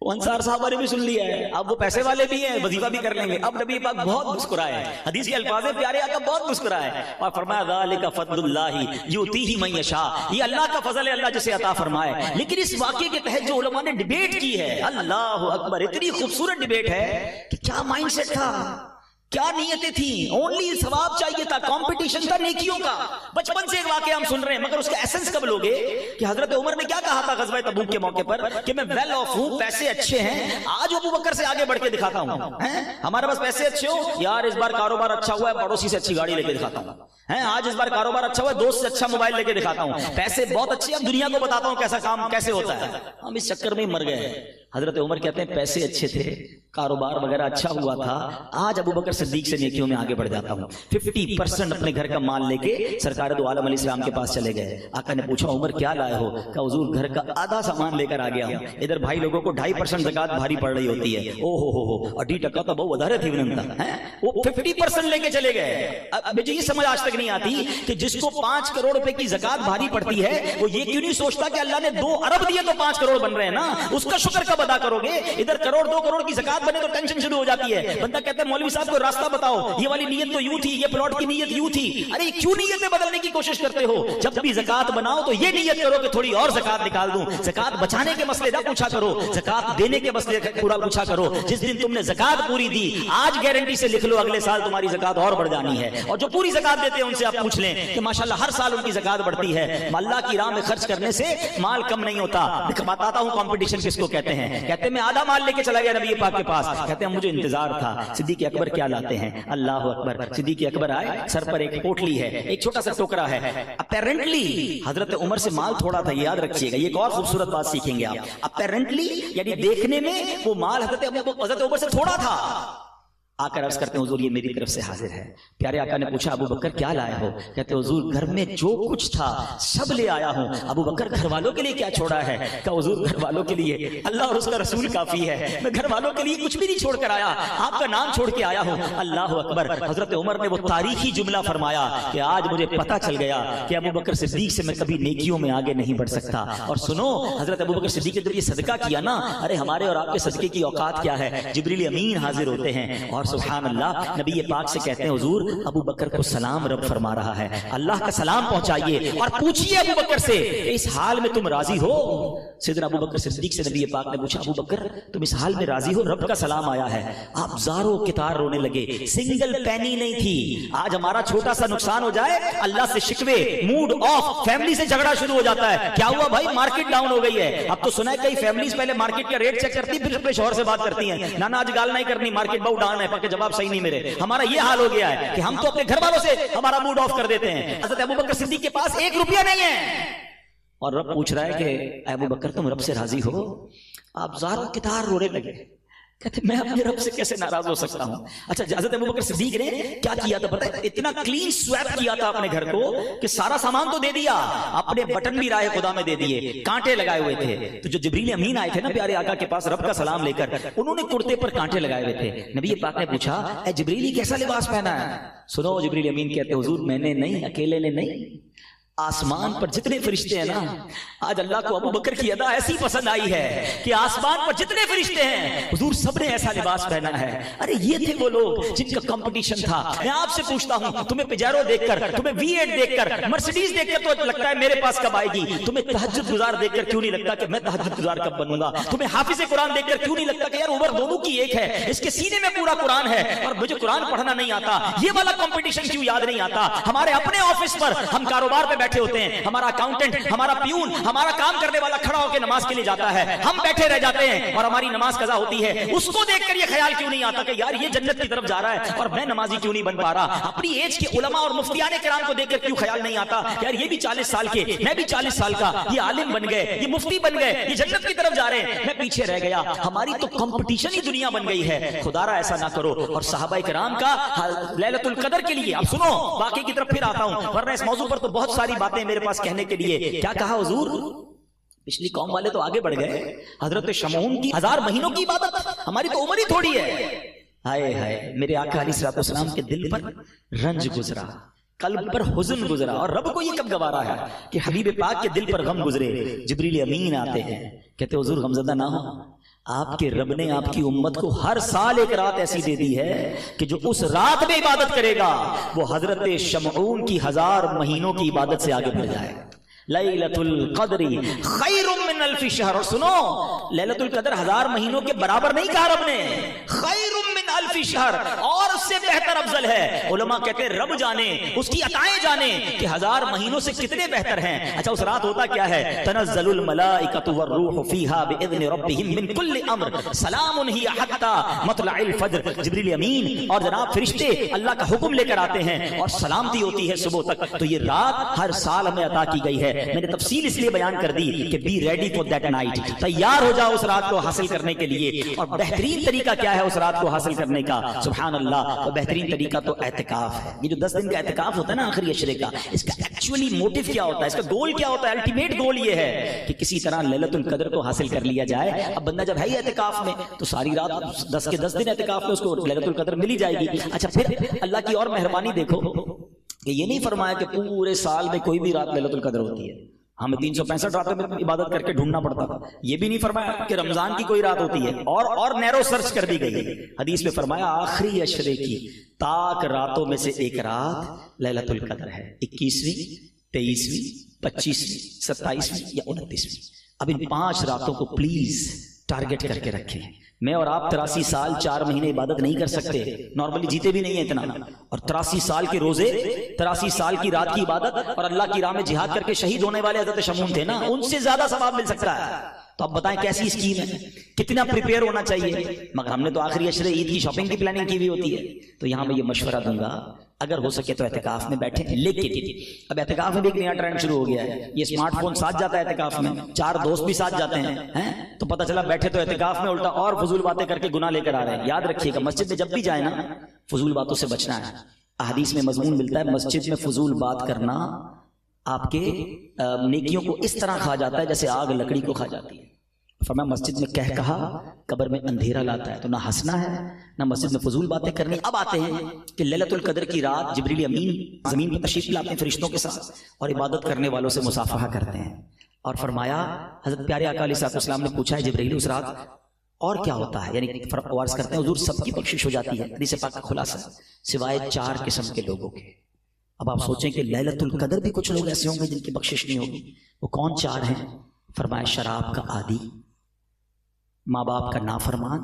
B: وہ انصار صحابہ نے بھی سن لیا ہے. اب وہ پیسے والے بھی ہیں, وظیفہ بھی کر لیں گے. اب نبی پاک بہت مسکرائے, حدیث کے الفاظ ہیں پیارے آقا بہت مسکرائے اور فرمایا ذالک فضل اللہ یؤتیہ من یشاء. یہ اللہ کا فضل ہے, اللہ جسے عطا فرمائے. لیکن اس واقعے کے تحت جو علماء نے ڈیبیٹ کی ہے, اللہ اکبر, اتنی خوبصورت ڈیبیٹ ہے کہ کیا مائنڈ سیٹ تھا, کیا نیتیں تھیں. اونلی ثواب چاہیے تھا, کمپٹیشن تھا نیکیوں کا. بچپن سے ایک واقعہ ہم سن رہے ہیں, مگر اس کا ایسنس کب لوگے کہ حضرت عمر نے کیا کہا تھا غزوہ تبوک کے موقع پر کہ میں ویل آف ہوں, پیسے اچھے ہیں, آج ابو بکر سے آگے بڑھ کے دکھاتا ہوں. ہمارے پاس پیسے اچھے ہو یار, اس بار کاروبار اچھا ہوا ہے, پڑوسی سے اچھی گاڑی لے کے دکھاتا ہوں. آج اس بار کاروبار اچھا ہوا ہے, دوست سے اچھا موبائل لے کے دکھاتا ہوں. پیسے بہت اچھے, اب دنیا کو بتاتا ہوں کیسا کام کیسے ہوتا ہے. ہم اس چکر میں مر گئے. حضرت عمر کہتے ہیں پیسے اچھے تھے, کاروبار وغیرہ اچھا ہوا تھا, آج ابو بکر صدیق سے نیکیوں میں آگے بڑھ جاتا ہوں. 50% اپنے گھر کا مال لے کے سرکار دو عالم علیہ السلام کے پاس چلے گئے. آقا نے پوچھا عمر کیا لائے ہو؟ کہ حضور گھر کا آدھا سامان لے کر آ گیا ہوں. ادھر بھائی لوگوں کو 2.5% زکات بھاری پڑ رہی ہوتی ہے. او ہو 2.5% تو بہت ادھر تھی, وہ 50% لے کے چلے گئے. اب مجھے یہ سمجھ آج تک نہیں آتی کہ جس کو 5 کروڑ روپے کی زکات بھاری پڑتی ہے وہ یہ کیوں نہیں سوچتا کہ اللہ نے 2 ارب دیے تو 5 کروڑ بن رہے ہیں نا, اس کا شکر کب ادا کرو گے؟ ادھر کروڑ 2 کروڑ کی زکات بنے تو ٹینشن شروع ہو جاتی ہے. بندہ کہتا ہے مولوی صاحب کو راستہ بتاؤ, یہ والی نیت تو یوں تھی, یہ پلاٹ کی نیت یوں تھی. ارے کیوں نیتیں بدلنے کی کوشش کرتے ہو؟ جب بھی زکات بناؤ تو یہ نیت کرو کہ تھوڑی اور زکات نکال دوں. زکات بچانے کے مسئلے نہ پوچھا کرو, زکات دینے کے مسئلے پورا پوچھا کرو. جس دن تم نے زکات پوری دی, آج گارنٹی سے لکھ لو اگلے سال تمہاری زکات اور بڑھ جانی ہے. اور جو پوری زکات دیتے ہیں ان سے آپ پوچھ لیں کہ ماشاءاللہ ہر سال ان کی زکات بڑھتی ہے. اللہ کی راہ میں خرچ کرنے سے مال کم نہیں ہوتا. بتاتا ہوں کمپٹیشن کس کو کہتے ہیں. کہتے ہیں میں آدھا مال لے کے چلا گیا نبی پاک کے پاس. کہتے ہیں مجھے انتظار تھا. صدیق اکبر کیا لاتے ہیں؟ اللہ اکبر. صدیق اکبر آئے, سر پر ایک پوٹلی ہے, ایک چھوٹا سا ٹوکرا ہے. اپیرنٹلی حضرت عمر سے مال تھوڑا تھا, یاد رکھیے گا, یہ ایک اور خوبصورت بات سیکھیں گے آپ. اپیرنٹلی یعنی دیکھنے میں وہ مال حضرت عمر سے تھوڑا تھا. آ کر عرض کرتے ہیں حضور یہ میری طرف سے حاضر ہے. پیارے آقا نے پوچھا ابو بکر کیا لائے ہو؟ کہتے ہیں حضور گھر میں جو کچھ تھا سب لے آیا ہوں. ابو بکر گھر والوں کے لیے کیا چھوڑا ہے؟ کہ حضور گھر والوں کے لیے اللہ اور اس کا رسول کافی ہے, میں گھر والوں کے لیے کچھ بھی نہیں چھوڑ کر آیا, آپ کا نام چھوڑ کے آیا ہوں. اللہ اکبر. حضرت عمر نے وہ تاریخی جملہ فرمایا کہ آج مجھے پتہ چل گیا کہ ابو بکر صدیق سے میں کبھی نیکیوں میں آگے نہیں بڑھ سکتا. اور سنو, حضرت ابو بکر صدیق نے جب یہ صدقہ کیا نا, ارے ہمارے اور آپ کے صدقے کی اوقات کیا ہے, جبریل امین حاضر ہوتے ہیں اور سبحان اللہ نبی پاک سے کہتے ہیں حضور ابو بکر کو سلام رب فرما رہا ہے, اللہ کا سلام پہنچائیے اور پوچھیے ابو بکر سے اس حال میں تم راضی ہو؟ سیدنا ابو بکر صدیق سے نبی پاک نے پوچھا ابو بکر تم اس حال میں راضی ہو؟ رب کا سلام آیا ہے. آپ زاروں کتار رونے لگے, سنگل پینی نہیں تھی. آج ہمارا چھوٹا سا نقصان ہو جائے اللہ سے شکوے, موڈ آف, فیملی سے جھگڑا شروع ہو جاتا ہے. کیا ہوا بھائی؟ مارکیٹ ڈاؤن ہو گئی ہے. اب تو سنا ہے کئی فیملیز پہلے مارکیٹ کا ریٹ چیک کرتی پھر اپنے شوہر سے بات کرتی ہیں, نانا آج گال نہیں کرنی, مارکیٹ بہت ڈاؤن ہے, پاکہ جواب صحیح نہیں میرے. ہمارا یہ حال ہو گیا ہے کہ ہم تو اپنے گھر والوں سے ہمارا موڈ آف کر دیتے ہیں. حضرت ابو بکر صدیق کے پاس 1 روپیہ نہیں ہے اور رب پوچھ رہا ہے کہ ابو بکر تم رب سے راضی ہو؟ آپ زاروں کتار رونے لگے. کہتے میں اپنے رب سے کیسے ناراض ہو سکتا ہوں؟ اچھا حضرت ابو بکر صدیق نے کیا کیا تھا پتہ ہے؟ اتنا کلین سویپ کیا تھا اپنے گھر کو کہ سارا سامان تو دے دیا, اپنے بٹن بھی راہ خدا میں دے دیے, کانٹے لگائے ہوئے تھے. تو جو جبریل امین آئے تھے نا پیارے آقا کے پاس رب کا سلام لے کر, انہوں نے کرتے پر کانٹے لگائے ہوئے تھے. نبی پاک نے پوچھا اے جبریل کیسا لباس پہنا ہے؟ سنو جبریل امین کہتے حضور میں نے نہیں, اکیلے نے نہیں, آسمان پر جتنے فرشتے ہیں نا, آج اللہ کو ابو بکر کی ادا ایسی پسند آئی ہے کہ آسمان پر جتنے فرشتے ہیں حضور سب نے ایسا لباس پہنا ہے. ارے یہ تھے وہ لوگ جن کا کمپٹیشن تھا. میں آپ سے پوچھتا ہوں, تمہیں پجیرو دیکھ کر, تمہیں V8 دیکھ کر, مرسیڈیز دیکھ کر تو لگتا ہے میرے پاس کب آئے گی؟ تمہیں تہجد گزار دیکھ کر کیوں نہیں لگتا کہ میں تہجد گزار کب بنوں گا؟ تمہیں حافظ قرآن دیکھ کر کیوں نہیں لگتا کہ یار عمر دونوں کی ایک ہے, اس کے سینے میں پورا قرآن ہے اور مجھے قرآن پڑھنا نہیں آتا؟ یہ والا کمپٹیشن کیوں یاد نہیں آتا؟ ہمارے اپنے آفس پر ہم کاروبار پہ بیٹھے ہوتے ہیں, ہمارا اکاؤنٹنٹ, ہمارا پیون, ہمارا کام کرنے والا کھڑا ہو کے نماز کے لیے جاتا ہے, ہم بیٹھے رہ جاتے ہیں اور ہماری نماز قضا ہوتی ہے. اس کو دیکھ کر یہ خیال کیوں نہیں آتا کہ یار یہ جنت کی طرف جا رہا ہے اور میں نمازی کیوں نہیں بن پا رہا؟ اپنی ایج کے علماء اور مفتیان کرام کو دیکھ کر کیوں خیال نہیں آتا یار یہ بھی 40 سال کے, میں بھی 40 سال کا, یہ عالم بن گئے, یہ مفتی بن گئے, یہ جنت کی طرف جا رہے ہیں, میں پیچھے رہ گیا. ہماری تو کمپٹیشن ہی دنیا بن گئی ہے. خدا را ایسا نہ کرو. اور صحابہ کرام کا لیلۃ القدر کے لیے اب سنو, باقی کی طرف پھر آتا ہوں ورنہ اس موضوع پر تو بہت ساری باتیں میرے پاس کہنے کے لیے. کیا کہا حضور؟ پچھلی قوم والے تو آگے بڑھ گئے, حضرت شمعون کی 1000 مہینوں کی عبادت, ہماری تو عمر ہی تھوڑی ہے. ہائے ہائے, میرے آقا علیہ الصلوۃ والسلام کے دل پر رنج گزرا, قلب پر حزن گزرا, اور رب کو یہ کب گوارا ہے کہ حبیب پاک کے دل پر غم گزرے. جبریل امین آتے ہیں, کہتے حضور غمزدہ نہ ہو, آپ کے رب نے آپ کی امت کو ہر سال ایک رات ایسی دے دی ہے کہ جو اس رات میں عبادت کرے گا وہ حضرت شمعون کی 1000 مہینوں کی عبادت سے آگے بڑھ جائے. لیلۃ القدر خیر من الف شہر. اور سنو, لیلۃ القدر 1000 مہینوں کے برابر نہیں کہا رب نے, خیر من الف شہر, اور اس سے بہتر افضل ہے. علماء کہتے ہیں رب جانے, اس کی عطائیں جانے کہ 1000 مہینوں سے کتنے بہتر ہیں. اچھا اس رات ہوتا کیا ہے؟ تنزل الملائکۃ والروح فیہا باذن ربہم من کل امر سلام ہی حتی مطلع الفجر. جبریل امین اور جناب فرشتے اللہ کا حکم لے کر آتے ہیں اور سلامتی ہوتی ہے صبح تک. تو یہ رات ہر سال ہمیں عطا کی گئی ہے. میں نے تفصیل اس لیے بیان کر دی کہ be ready for that night, تیار ہو جاؤ اس رات کو حاصل کرنے کے لیے. اور بہترین طریقہ کیا ہے اس رات کو حاصل کرنے کا؟ سبحان اللہ, اور بہترین طریقہ تو اعتکاف ہے. یہ جو 10 دن کا اعتکاف ہوتا ہے نا آخری عشرے کا, اس کا ایکچولی موٹیو کیا ہوتا ہے, اس کا گول کیا ہوتا ہے؟ الٹیمیٹ گول یہ ہے کہ کسی طرح لیلۃ القدر کو حاصل کر لیا جائے. اب بندہ جب ہے ہی اعتکاف میں تو ساری رات 10 کے 10 دن اعتکاف میں اس کو لیلۃ القدر ملی جائے گی. اچھا پھر اللہ کی اور مہربانی دیکھو کہ یہ نہیں فرمایا کہ پورے سال میں کوئی بھی رات لیلۃ القدر ہوتی ہے, ہمیں 365 راتوں میں عبادت کر کے ڈھونڈنا پڑتا تھا. یہ بھی نہیں فرمایا کہ رمضان کی کوئی رات ہوتی ہے, اور نیرو سرچ کر دی گئی. حدیث میں فرمایا آخری عشرے کی تاک راتوں میں سے ایک رات لیلۃ القدر ہے, 21ویں, 23ویں, 25ویں, 27ویں یا 29ویں. اب ان 5 راتوں کو پلیز ٹارگٹ کر کے رکھیں. میں اور آپ 83 سال 4 مہینے عبادت نہیں کر سکتے, نارملی جیتے بھی نہیں ہیں اتنا, اور 83 سال کے روزے, 83 سال کی رات کی عبادت, اور اللہ کی راہ میں جہاد کر کے شہید ہونے والے حضرت شمعون تھے نا, ان سے زیادہ ثواب مل سکتا ہے. تو اب بتائیں کیسی اسکیم ہے, کتنا پریپیئر ہونا چاہیے. مگر ہم نے تو آخری عشرے عید کی شاپنگ کی پلاننگ کی ہوئی ہوتی ہے. تو یہاں میں یہ مشورہ دوں گا, اگر ہو سکے تو اعتکاف میں بیٹھیں. لیکن اب اعتکاف میں بھی ایک نیا ٹرینڈ شروع ہو گیا ہے, یہ اسمارٹ فون ساتھ جاتا ہے اعتکاف میں, 4 دوست بھی ساتھ جاتے ہیں, تو پتہ چلا بیٹھے تو اعتکاف میں الٹا اور فضول باتیں کر کے گناہ لے کر آ رہے ہیں. یاد رکھیے گا, مسجد میں جب بھی جائیں نا, فضول باتوں سے بچنا ہے. احادیث میں مضمون ملتا ہے, مسجد میں فضول بات کرنا آپ کے نیکیوں کو اس طرح کھا جاتا ہے جیسے آگ لکڑی کو کھا جاتی ہے. فرمایا مسجد میں کہہ کہا قبر میں اندھیرا لاتا ہے. تو نہ ہنسنا ہے نہ مسجد میں فضول باتیں کرنی. اب آتے ہیں کہ لیلۃ القدر کی رات جبریل امین زمین پر تشریف لاتے ہیں فرشتوں کے ساتھ, اور عبادت کرنے والوں سے مصافحہ کرتے ہیں. اور فرمایا حضرت پیارے آقا علیہ السلام نے پوچھا ہے جبریل اس رات اور کیا ہوتا ہے, یعنی عرض کرتے ہیں حضور سب کی بخشش ہو جاتی ہے, حدیث پاک کا خلاصہ سوائے 4 قسم کے لوگوں کے. اب آپ سوچیں کہ لیلۃ القدر بھی کچھ لوگ ایسے ہوں گے جن کی بخشش نہیں ہوگی. وہ کون 4 ہیں؟ فرمایا شراب کا عادی, ماں باپ کا نافرمان,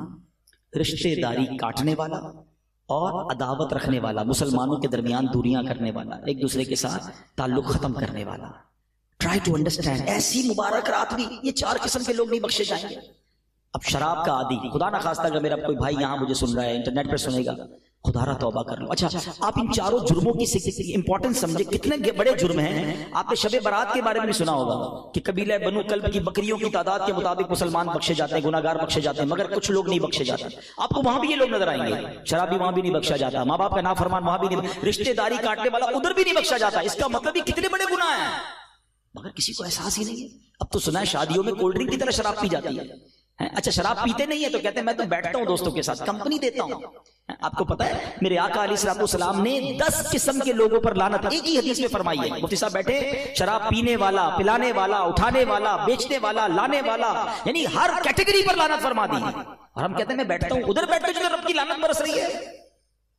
B: رشتے داری کاٹنے والا, اور عداوت رکھنے والا, مسلمانوں کے درمیان دوریاں کرنے والا, ایک دوسرے کے ساتھ تعلق ختم کرنے والا. ٹرائی ٹو انڈرسٹینڈ, ایسی مبارک رات بھی یہ 4 قسم کے لوگ نہیں بخشے جائیں گے. اب شراب کا عادی, خدا نہ خواستہ اگر میرا کوئی بھائی یہاں مجھے سن رہا ہے, انٹرنیٹ پر سنے گا, خدا را توبہ کر لو. اچھا آپ ان 4 جرموں کی امپورٹنس سمجھے, کتنے بڑے جرم ہیں. آپ نے شب برات کے بارے میں بھی سنا ہوگا کہ قبیلہ بنو کلب کی بکریوں کی تعداد کے مطابق مسلمان بخشے جاتے ہیں, گناہگار بخشے جاتے ہیں, مگر کچھ لوگ نہیں بخشے جاتے. آپ کو وہاں بھی یہ لوگ نظر آئیں گے, شرابی وہاں بھی نہیں بخشا جاتا, ماں باپ کا نافرمان وہاں بھی نہیں, رشتے داری کاٹنے والا ادھر بھی نہیں بخشا جاتا. اس کا مطلب یہ کتنے بڑے گناہ ہیں, مگر کسی کو احساس ہی نہیں ہے. اب تو سنا ہے شادیوں میں کولڈ ڈرنک کی طرح شراب پی جاتی ہے. اچھا شراب پیتے نہیں ہے تو کہتے ہیں میں تو بیٹھتا ہوں دوستوں کے ساتھ, کمپنی دیتا ہوں. آپ کو پتا ہے میرے آقا علیہ السلام نے 10 قسم کے لوگوں پر لعنت ایک ہی حدیث میں فرمائی ہے. مفتی صاحب بیٹھے, شراب پینے والا, پلانے والا, اٹھانے والا, بیچنے والا, لانے والا, یعنی ہر کیٹیگری پر لعنت فرما دی. اور ہم کہتے ہیں میں بیٹھتا ہوں, ادھر بیٹھتے جدھر رب کی لعنت برس رہی ہے.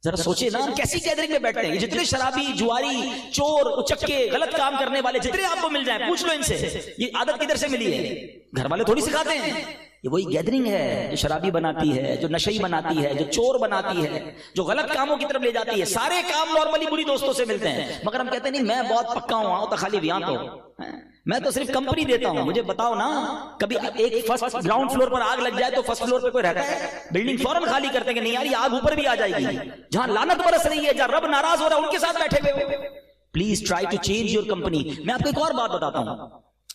B: ذرا سوچے نا کیسی گیدرنگ میں بیٹھتے ہیں. جتنے شرابی, جواری, چور, اچکے, غلط کام کرنے والے جتنے آپ کو مل جائیں, پوچھ لو ان سے یہ عادت کدھر سے ملی ہے. گھر والے تھوڑی سکھاتے ہیں. یہ وہی گیدرنگ ہے جو شرابی بناتی ہے, جو نشئی بناتی ہے, جو چور بناتی ہے, جو غلط کاموں کی طرف لے جاتی ہے. سارے کام نارملی بری دوستوں سے ملتے ہیں, مگر ہم کہتے ہیں نہیں میں بہت پکا ہوں, تو خالی یہاں تو میں تو صرف کمپنی دیتا ہوں. مجھے بتاؤ نا, کبھی ایک فرسٹ گراؤنڈ فلور پر آگ لگ جائے تو فرسٹ فلور پہ کوئی رہتا ہے؟ بلڈنگ فوراً خالی کرتے ہیں کہ نہیں یار یہ آگ اوپر بھی آ جائے گی. جہاں لعنت برس رہی ہے, جہاں رب ناراض ہو رہا ہے, ان کے ساتھ بیٹھے ہوئے. Please try to change your company. میں آپ کو ایک اور بات بتاتا ہوں,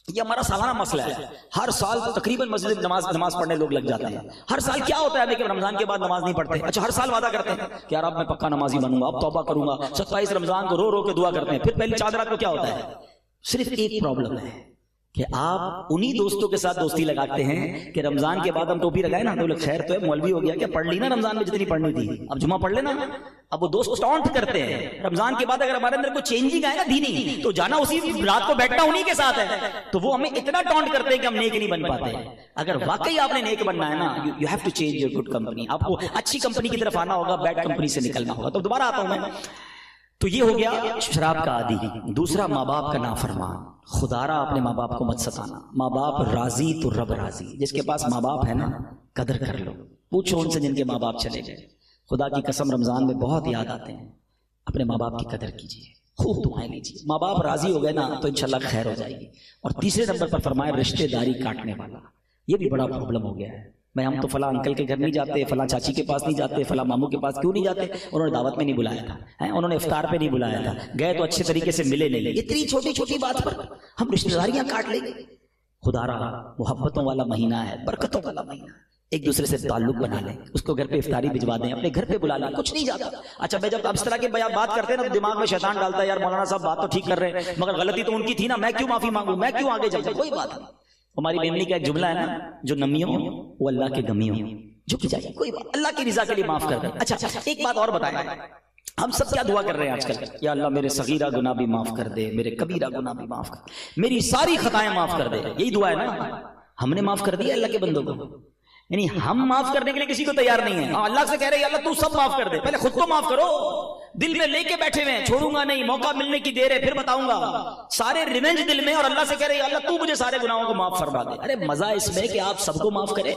B: یہ ہمارا سالانہ مسئلہ ہے. ہر سال تقریباً مسجد نماز پڑھنے لوگ لگ جاتے ہیں. ہر سال کیا ہوتا ہے لیکن رمضان کے بعد نماز نہیں پڑھتے. اچھا ہر سال وعدہ کرتے ہیں کہ یار اب میں پکا نمازی بنوں گا, اب توبہ کروں گا. 27 رمضان کو رو رو کے دعا کرتے ہیں. پھر پہلی 4 رات کو کیا ہوتا ہے؟ صرف ایک پرابلم ہے کہ آپ انہی دوستوں کے ساتھ دوستی لگاتے ہیں کہ رمضان کے بعد ہم ٹوپی لگائے نا تو خیر تو ہے, مولوی ہو گیا کیا, پڑھ لی نا رمضان میں جتنی پڑھنی تھی, اب جمعہ پڑھ لینا. اب وہ دوست ٹونٹ کرتے ہیں. رمضان کے بعد اگر ہمارے اندر کوئی چینجنگ آئے نا دینی, تو جانا اسی رات کو بیٹھنا انہی کے ساتھ ہے, تو وہ ہمیں اتنا ٹونٹ کرتے ہیں کہ ہم نیک نہیں بن پاتے. اگر واقعی آپ نے نیک بننا ہے نا, you have to change your good company. آپ کو اچھی کمپنی کی طرف آنا ہوگا, بیڈ کمپنی سے نکلنا ہوگا. تو دوبارہ آتا ہوں میں. تو یہ ہو گیا شراب کا عادی. دوسرا ماں باپ کا نافرمان. خدا را اپنے ماں باپ کو مت ستانا. ماں باپ راضی تو رب راضی. جس کے پاس ماں باپ ہے نا, قدر کر لو. پوچھو ان سے جن کے ماں باپ چلے گئے, خدا کی قسم رمضان میں بہت یاد آتے ہیں. اپنے ماں باپ کی قدر کیجیے, خوب دعائیں لیجیے. ماں باپ راضی ہو گئے نا تو انشاءاللہ خیر ہو جائے گی. اور تیسرے نمبر پر فرمایا رشتے داری کاٹنے والا. یہ بھی بڑا پرابلم ہو گیا ہے. میں ہم تو فلاں انکل کے گھر نہیں جاتے, فلاں چاچی کے پاس نہیں جاتے, فلاں ماموں کے پاس کیوں نہیں جاتے؟ انہوں نے دعوت میں نہیں بلایا تھا, انہوں نے افطار پہ نہیں بلایا تھا, گئے تو اچھے طریقے سے ملے نہیں. اتنی چھوٹی چھوٹی بات پر ہم رشتے داریاں کاٹ لیں گے. خدا رہا محبتوں والا مہینہ ہے, برکتوں والا مہینہ ہے. ایک دوسرے سے تعلق بنا لیں, اس کو گھر پہ افطاری بھجوا دیں, اپنے گھر پہ بلا لیں, کچھ نہیں جاتا. اچھا میں جب اس طرح کے بات کرتے ہیں نا تو دماغ میں شیطان ڈالتا ہے یار مولانا صاحب بات تو ٹھیک کر رہے ہیں مگر غلطی تو ان کی تھی نا, میں کیوں معافی مانگوں, میں کیوں آگے جاؤں. کوئی بات نہیں. ہماری بیمنی کا ایک جملہ ہے نا, جو نمیوں وہ اللہ کے گمیوں جھک جائے, کوئی بات, اللہ کی رضا کے لیے معاف کر دیں. اچھا ایک بات اور بتائیں, ہم سب کیا دعا کر رہے ہیں آج کل؟ یا اللہ میرے صغیرہ گناہ بھی معاف کر دے, میرے کبیرہ گناہ بھی معاف کر, میری ساری خطائیں معاف کر دے. یہی دعا ہے نا. ہم نے معاف کر دیا اللہ کے بندوں کو, یعنی ہم معاف کرنے کے لیے کسی کو تیار نہیں ہے. اللہ سے کہہ رہے ہیں اللہ تو سب معاف کر دے, پہلے خود کو معاف کرو. دل میں لے کے بیٹھے ہوئے ہیں, چھوڑوں گا نہیں, موقع ملنے کی دیر ہے پھر بتاؤں گا, سارے ریونج دل میں, اور اللہ سے کہہ رہے اللہ تو مجھے سارے گناہوں کو معاف فرما دے. ارے مزہ اس میں کہ آپ سب کو معاف کریں,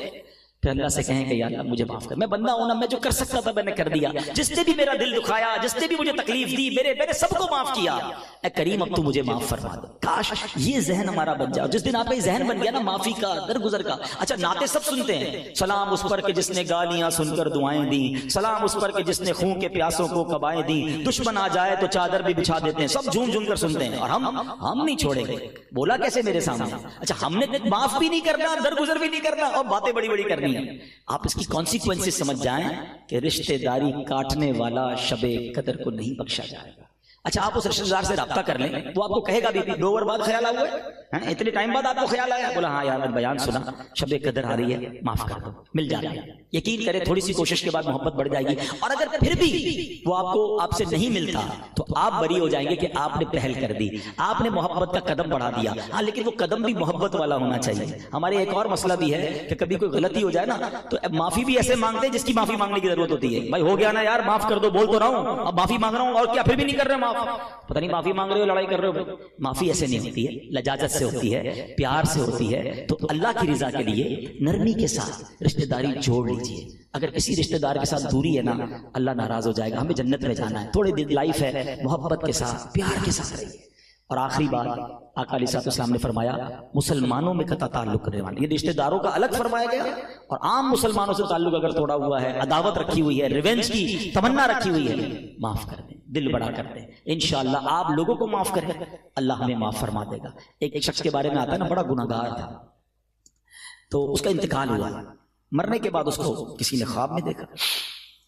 B: پھر اللہ سے کہیں کہ یا اللہ مجھے معاف کر, میں بندہ ہوں نا, میں جو کر سکتا تھا میں نے کر دیا, جس نے بھی میرا دل دکھایا, جس نے بھی مجھے تکلیف دی, میرے سب کو معاف کیا, اے کریم اب تو مجھے معاف فرما دے. کاش یہ ذہن ہمارا بن جائے. جس دن آپ کا یہ ذہن بن گیا نا معافی کا, درگزر کا. اچھا نعتیں سب سنتے ہیں, سلام اس پر کہ جس نے گالیاں سن کر دعائیں دیں, سلام اس پر کہ جس نے خون کے پیاسوں کو کبائیں دیں, دشمن آ جائے تو چادر بھی بچھا دیتے ہیں, سب جھوم جھوم کر سنتے ہیں, اور ہم نہیں چھوڑیں گے. بولا کیسے میرے سامنے؟ اچھا ہم نے معاف بھی نہیں کرنا, درگزر بھی نہیں کرنا, اور باتیں بڑی بڑی کرنی ہیں. آپ اس کی کانسیکوینسز سمجھ جائیں کہ رشتہ داری کاٹنے والا شب قدر کو نہیں بخشا جائے گا. اچھا آپ اس رشتہ دار سے رابطہ کر لیں, وہ آپ کو کہے گا بھی 2 اوور بعد خیال آیا ہے, اتنے ٹائم بعد آپ کو خیال آیا, بولا ہاں یار میں بیان سنا, شب قدر آ رہی ہے, معاف کر دو, مل جائے گا. یقین کرے تھوڑی سی کوشش کے بعد محبت بڑھ جائے گی. اور اگر پھر بھی وہ آپ سے نہیں ملتا تو آپ بری ہو جائیں گے کہ آپ نے پہل کر دی, آپ نے محبت کا قدم بڑھا دیا. ہاں لیکن وہ قدم بھی محبت والا ہونا چاہیے. ہمارے ایک اور مسئلہ بھی ہے کہ کبھی کوئی غلطی ہو جائے نا تو معافی بھی ایسے مانگتے ہیں جس کی معافی مانگنے کی ضرورت ہوتی ہے. بھائی ہو گیا نا یار, معاف کر دو, بول تو رہا ہوں, اب معافی مانگ رہا ہوں, اور کیا پھر بھی نہیں کر رہے معاف, پتہ نہیں معافی مانگ رہے ہو لڑائی کر رہے ہو. معافی ایسے نہیں ہوتی ہے, لجاجت سے ہوتی ہے, پیار سے ہوتی ہے. تو اللہ کی رضا کے لیے نرمی کے ساتھ رشتہ داری جوڑ لیجئے. اگر کسی رشتہ دار کے ساتھ دوری ہے نا, اللہ ناراض ہو جائے گا. ہمیں جنت میں جانا ہے, تھوڑی دن لائف ہے, محبت کے ساتھ پیار کے ساتھ رہیے. اور آخری بات آقا علیہ السلام نے فرمایا مسلمانوں میں قطع تعلق کرنے والے, یہ رشتہ داروں کا الگ فرمایا گیا, اور عام مسلمانوں سے تعلق اگر توڑا ہوا ہے, عداوت رکھی ہوئی ہے, ریونج کی تمنا رکھی ہوئی ہے, معاف کر دیں, دل بڑا کر دیں. انشاءاللہ آپ لوگوں کو معاف کریں, اللہ ہمیں معاف فرما دے گا. ایک شخص کے بارے میں آتا ہے نا, بڑا گناہگار تھا, تو اس کا انتقال ہوا. مرنے کے بعد اس کو کسی نے خواب میں دیکھا,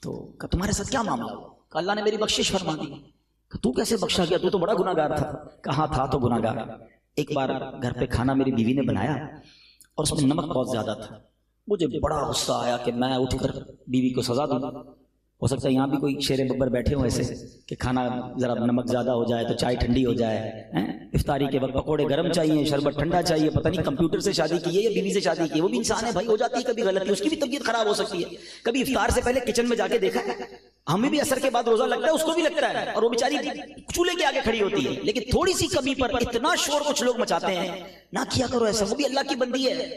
B: تو کہا تمہارے ساتھ کیا معاملہ ہوا؟ کہ اللہ نے میری بخشش فرما دی. تو کیسے بخشا گیا, تو بڑا گناہگار تھا. کہاں تھا تو گناہگار. ایک بار گھر پہ کھانا میری بیوی نے بنایا اور اس میں نمک بہت زیادہ تھا. مجھے بڑا غصہ آیا کہ میں اٹھ کر بیوی کو سزا دوں. ہو سکتا ہے یہاں بھی کوئی شیر ببر بیٹھے ہوں ایسے کہ کھانا ذرا نمک زیادہ ہو جائے تو چائے ٹھنڈی ہو جائے, افطاری کے وقت پکوڑے گرم چاہیے, شربت ٹھنڈا چاہیے. پتہ نہیں کمپیوٹر سے شادی کی ہے یا بیوی سے شادی کی ہے, وہ بھی انسان ہے بھائی, ہو جاتی ہے کبھی غلطی, اس کی بھی طبیعت خراب ہو سکتی ہے. کبھی افطار سے پہلے کچن میں جا کے دیکھا ہے, ہمیں بھی اثر کے بعد روزہ لگتا ہے, اس کو بھی لگتا ہے, اور وہ بیچاری چولہے کے آگے کھڑی ہوتی ہے. لیکن تھوڑی سی کمی پر اتنا شور کچھ لوگ مچاتے ہیں, نہ کیا کرو ایسا, وہ بھی اللہ کی بندی ہے.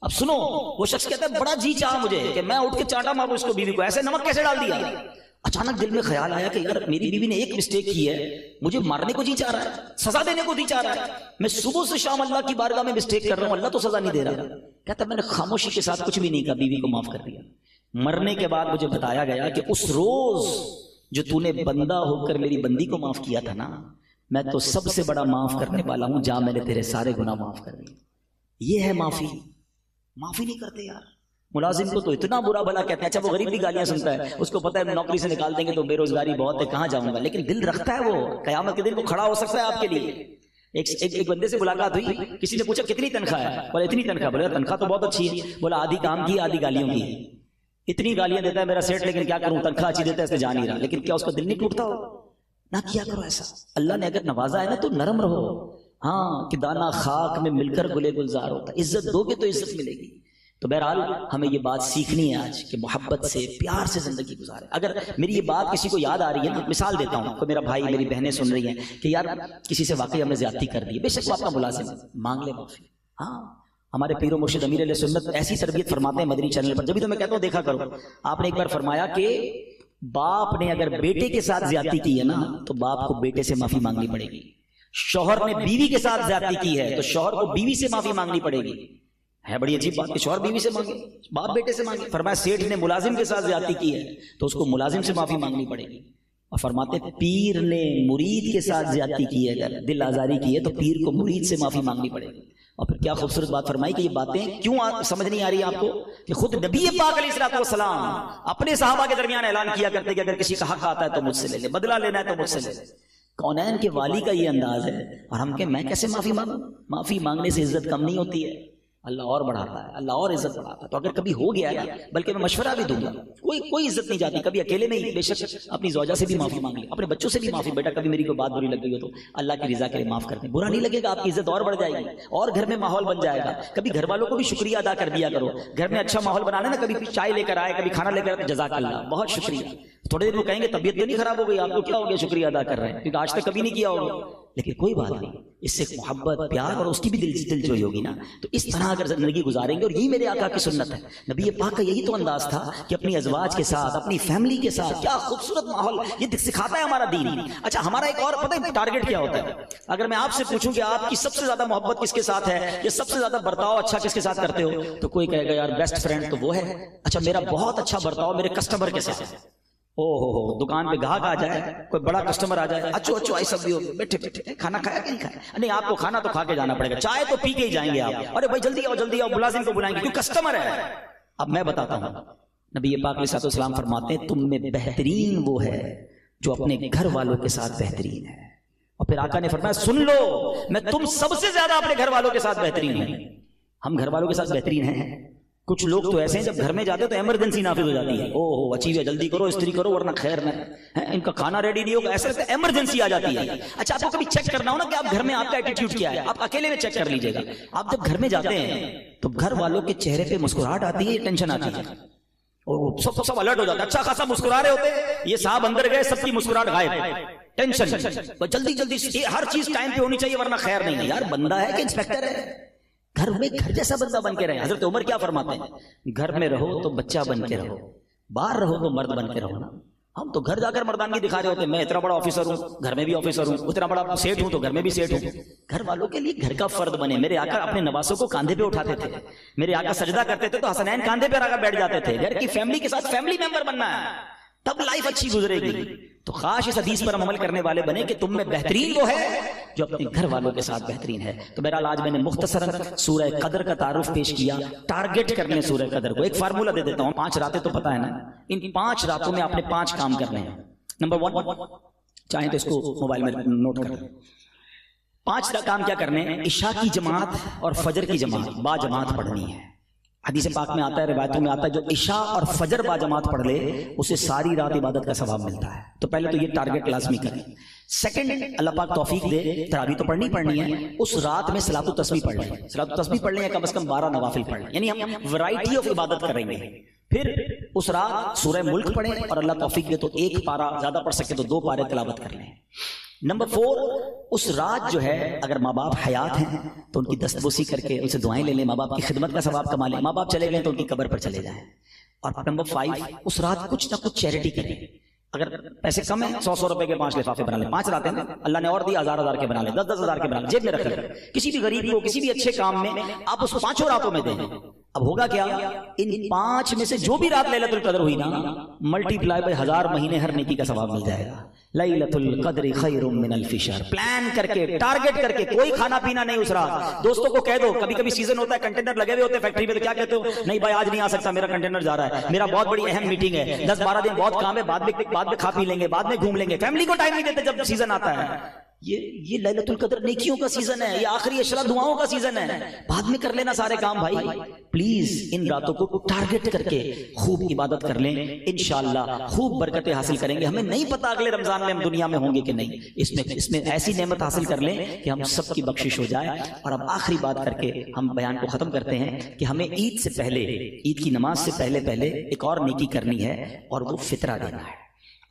B: اب سنو, وہ شخص کہتا ہے بڑا جی چاہا مجھے کہ میں اٹھ کے چاٹا ماروں اس کو, بیوی کو, ایسے نمک کیسے ڈال دیا. اچانک دل میں خیال آیا کہ اگر میری بیوی نے ایک مسٹیک کی ہے, مجھے مارنے کو جی چاہ رہا ہے, سزا دینے کو جی چاہ رہا ہے, میں صبح سے شام اللہ کی بارگاہ میں مسٹیک کر رہا ہوں, اللہ تو سزا نہیں دے رہا. کہتا میں نے خاموشی کے ساتھ کچھ بھی نہیں کہا, بیوی کو معاف کر دیا. مرنے کے بعد مجھے بتایا گیا کہ اس روز جو تو نے بندہ ہو کر میری بندی کو معاف کیا تھا نا, میں تو سب سے بڑا معاف کرنے والا ہوں, جہاں میں نے تیرے سارے گناہ معاف کر دیے. یہ ہے معافی. معافی نہیں کرتے یار. ملازم کو تو اتنا برا بھلا کہتے ہیں, اچھا وہ غریب بھی گالیاں سنتا ہے, اس کو پتہ ہے نوکری سے نکال دیں گے تو بے روزگاری بہت ہے, کہاں جاؤں گا, لیکن دل رکھتا ہے, وہ قیامت کے دن وہ کھڑا ہو سکتا ہے آپ کے لیے. ایک بندے سے ملاقات ہوئی, کسی نے پوچھا کتنی تنخواہ ہے, بولا اتنی تنخواہ. بولا تنخواہ تو بہت اچھی ہے. بولا آدھی کام کی آدھی گالیوں کی. اتنی گالیاں دیتا ہے میرا سیٹ, لیکن کیا کروں, تنخواہ اچھی دیتا ہے, اس سے جا نہیں رہا. لیکن کیا اس کا دل نہیں ٹوٹتا ہو؟ نہ کیا کرو ایسا. اللہ نے اگر نوازا ہے نا تو نرم رہو. ہاں کہ دانا خاک میں مل کر گلے گلزار ہوتا ہے, عزت دو گے تو عزت ملے گی. تو بہرحال ہمیں یہ بات سیکھنی ہے آج کہ محبت سے, پیار سے زندگی گزارے. اگر میری یہ بات کسی کو یاد آ رہی ہے, مثال دیتا ہوں, کوئی میرا بھائی میری بہنیں سن رہی ہیں کہ یار کسی سے واقعی ہم نے زیادتی کر دی, بے شک وہ آپ کا ملازم ہے, مانگ لے معافی. ہاں ہمارے پیر و مرشد امیر علیہ سنت ایسی تربیت فرماتے ہیں مدنی چینل پر, جبھی تو میں کہتا ہوں دیکھا کرو. آپ نے ایک بار فرمایا کہ باپ نے اگر بیٹے کے ساتھ زیادتی کی ہے نا تو باپ کو بیٹے سے معافی مانگنی پڑے گی. شوہر نے بیوی کے ساتھ زیادتی کی ہے تو شوہر کو بیوی سے معافی مانگنی پڑے گی. ہے بڑی عجیب بات کہ شوہر بیوی سے مانگے, باپ بیٹے سے مانگے. فرمایا سیٹھ نے ملازم کے ساتھ زیادتی کی ہے تو اس کو ملازم سے معافی مانگنی پڑے گی. اور فرماتے پیر نے مرید کے ساتھ زیادتی کی ہے, اگر دل آزاری کی ہے تو پیر کو مرید سے معافی مانگنی پڑے گی. اور پھر کیا خوبصورت بات فرمائی کہ یہ باتیں کیوں سمجھ نہیں آ رہی آپ کو, کہ خود نبی پاک علیہ الصلوۃ والسلام اپنے صحابہ کے درمیان اعلان کیا کرتے کہ اگر کسی کا حق آتا ہے تو مجھ سے لے لے, بدلہ لینا ہے تو مجھ سے لے لے. کونین کے والی کا یہ انداز ہے, اور ہم کہ میں کیسے معافی مانگوں. معافی مانگنے سے عزت کم نہیں ہوتی ہے. اللہ اور بڑھاتا ہے، اللہ اور عزت بڑھاتا ہے. تو اگر کبھی ہو گیا ہے نا، بلکہ میں مشورہ بھی دوں گا، کوئی عزت نہیں جاتی. کبھی اکیلے میں ہی بے شک اپنی زوجہ سے بھی معافی مانگ لی، اپنے بچوں سے بھی معافی، بیٹا کبھی میری کوئی بات بری لگ گئی ہو تو اللہ کی رضا کے لیے معاف کر دیں. برا نہیں لگے گا، آپ کی عزت اور بڑھ جائے گی اور گھر میں ماحول بن جائے گا. کبھی گھر والوں کو بھی شکریہ ادا کر دیا کرو. گھر میں اچھا ماحول بنانا نا، کبھی چائے لے کر آئے، کبھی کھانا لے کر آئے، جزاک اللہ، بہت شکریہ. تھوڑے دیر وہ کہیں گے طبیعت تو نہیں خراب ہو گئی آپ کو، کیا ہو گیا شکریہ ادا کر رہے ہیں، کیونکہ آج تک کبھی نہیں کیا ہوگا. لیکن کوئی بات نہیں، اس سے محبت، پیار اور اس کی بھی دلجوئی ہوگی نا. تو اس طرح اگر زندگی گزاریں گے، اور یہی میرے آقا کی سنت ہے. نبی پاک کا یہی تو انداز تھا کہ اپنی ازواج کے ساتھ، اپنی فیملی کے ساتھ، کیا خوبصورت ماحول یہ سکھاتا ہے ہمارا دین. اچھا ہمارا ایک اور پتہ ہے ٹارگٹ کیا ہوتا ہے؟ اگر میں آپ سے پوچھوں کہ آپ کی سب سے زیادہ محبت کس کے ساتھ ہے، یا سب سے زیادہ برتاؤ اچھا کس کے ساتھ کرتے ہو، تو کوئی کہے گا یار بیسٹ فرینڈ تو وہ ہے. اچھا میرا بہت اچھا برتاؤ میرے کسٹمر کے ساتھ ہے. او ہو دکان پہ گاہک آ جائے، کوئی بڑا کسٹمر آ جائے، اچھو آئی سب بھی بیٹھے کھانا کھایا کہ نہیں کھایا؟ نہیں، آپ کو کھانا تو کھا کے جانا پڑے گا، چائے تو پی کے ہی جائیں گے آپ. ارے بھائی جلدی آؤ، ملازم کو بلائیں گے کیوں، کسٹمر ہے. اب میں بتاتا ہوں، نبی پاک علیہ السلام فرماتے ہیں تم میں بہترین وہ ہے جو اپنے گھر والوں کے ساتھ بہترین ہے. اور پھر آقا نے فرمایا سن لو، میں تم سب سے زیادہ اپنے گھر والوں کے ساتھ بہترین ہوں. ہم گھر والوں کے ساتھ بہترین ہیں. کچھ لوگ تو ایسے ہیں جب گھر میں جاتے تو ایمرجنسی نافذ ہو جاتی ہے، او ہو اچھی ہے، جلدی کرو، استری کرو ورنہ خیر نہ، ان کا کھانا ریڈی نہیں ہوگا، ایسا لگتا ہے ایمرجنسی آ جاتی ہے. اچھا آپ کو کبھی چیک کرنا ہو نا کہ آپ گھر میں آپ کا ایٹیٹیوڈ کیا ہے، آپ اکیلے میں چیک کر لیجیے گا. آپ جب گھر میں جاتے ہیں تو گھر والوں کے چہرے پہ مسکراہٹ آتی ہے، ٹینشن آتی ہے، اور سب الرٹ ہو جاتا ہے. اچھا خاصا مسکرا رہے ہوتے ہیں، یہ صاحب اندر گئے، سب کی مسکراہٹ غائب، ٹینشن، جلدی ہر چیز ٹائم پہ ہونی چاہیے ورنہ خیر نہیں ہے. یار بندہ ہے کہ انسپیکٹر ہے، گھر میں گھر جیسا بندہ بن کے رہے. حضرت عمر کیا فرماتے ہیں، گھر میں رہو تو بچہ بن کے رہو، باہر رہو تو مرد بن کے رہو نا. ہم تو گھر جا کر مردانگی دکھا رہے ہوتے ہیں، میں اتنا بڑا آفیسر ہوں، گھر میں بھی آفیسر ہوں، اتنا بڑا سیٹ ہوں تو گھر میں بھی سیٹ ہوں. گھر والوں کے لیے گھر کا فرد بنے. میرے آقا اپنے نواسوں کو کاندھے پہ اٹھاتے تھے، میرے آقا سجدہ کرتے تھے تو حسنین کاندھے پہ رکھ بیٹھ جاتے تھے. گھر کی فیملی کے ساتھ فیملی ممبر بننا ہے، تب لائف اچھی گزرے گی. تو خاص اس حدیث پر ہم عمل کرنے والے بنے کہ تم میں بہترین وہ ہے جو اپنے گھر والوں کے ساتھ بہترین ہے. تو بہرحال آج میں نے مختصراً سورہ قدر کا تعارف پیش کیا. ٹارگٹ کرنے سورہ قدر کو ایک فارمولہ دے دیتا ہوں. 5 راتیں تو پتہ ہے نا، ان 5 راتوں میں آپ نے 5 کام کرنے ہیں. نمبر 1، چاہیں تو اس کو موبائل میں نوٹ کر لیں. 5 کام کیا کرنے ہیں؟ عشاء کی جماعت اور فجر کی جماعت با جماعت پڑھنی ہے. حدیث پاک میں آتا ہے، روایتوں میں آتا ہے، جو عشاء اور فجر با جماعت پڑھ لے اسے ساری رات عبادت کا ثواب ملتا ہے. تو پہلے تو یہ ٹارگٹ لازمی کریں. سیکنڈ، اللہ پاک توفیق دے، تراویح تو پڑھنی ہے، اس رات میں صلاۃ التسبیح پڑھ لیں. صلاۃ التسبیح پڑھ لیں یا کم از کم 12 نوافل پڑھ لیں، یعنی ہم ورائٹی آف عبادت کریں گے. پھر اس رات سورہ ملک پڑھیں، اور اللہ توفیق دے تو 1 پارہ، زیادہ پڑھ سکے تو 2 پارے تلاوت کر لیں. نمبر 4، اس رات جو ہے اگر ماں باپ حیات ہیں تو ان کی دستبوسی کر کے ان سے دعائیں لے لیں، ماں باپ کی خدمت کا ثواب کما لیں. ماں باپ چلے گئے تو ان کی قبر پر چلے جائیں. اور نمبر 5، اس رات کچھ نہ کچھ چیریٹی کریں. اگر پیسے کم ہیں 100 روپے کے 5 لفافے بنا لیں. 5 راتیں ہیں، اللہ نے اور دی 1000 کے بنا لیں، 10,000 کے بنا لیں، جیب میں رکھ لیں. کسی بھی غریب کو کسی بھی اچھے کام میں آپ اس 5 راتوں میں دیں. اب ہوگا کیا، ان 5 میں سے جو بھی رات لیلۃ القدر ہوئی نا، ملٹی پلائی بائی 1000 مہینے ہر نیکی کا ثواب مل جائے گا. لیلۃ القدر خیر من الف شہر. پلان کر کے، ٹارگٹ کر کے، کوئی کھانا پینا نہیں اس رات. دوستوں کو کہہ دو، کبھی سیزن ہوتا ہے کنٹینر لگے ہوئے ہوتے ہیں فیکٹری میں، تو کیا کہتے ہو، نہیں بھائی آج نہیں آ سکتا، میرا کنٹینر جا رہا ہے، میرا بہت بڑی اہم میٹنگ ہے، 10-12 دن بہت کام ہے، بعد میں کھا پی لیں گے، بعد میں گھوم لیں گے. فیملی کو ٹائم نہیں دیتے جب سیزن آتا ہے. یہ لیلۃ القدر نیکیوں کا سیزن ہے، یہ آخری عشرہ دعاؤں کا سیزن ہے. بعد میں کر لینا سارے کام. بھائی پلیز ان راتوں کو ٹارگٹ کر کے خوب عبادت کر لیں، انشاءاللہ خوب برکتیں حاصل کریں گے. ہمیں نہیں پتا اگلے رمضان میں ہم دنیا میں ہوں گے کہ نہیں. اس میں ایسی نعمت حاصل کر لیں کہ ہم سب کی بخشش ہو جائے. اور اب آخری بات کر کے ہم بیان کو ختم کرتے ہیں کہ ہمیں عید سے پہلے، عید کی نماز سے پہلے ایک اور نیکی کرنی ہے، اور وہ فطرہ دینا ہے.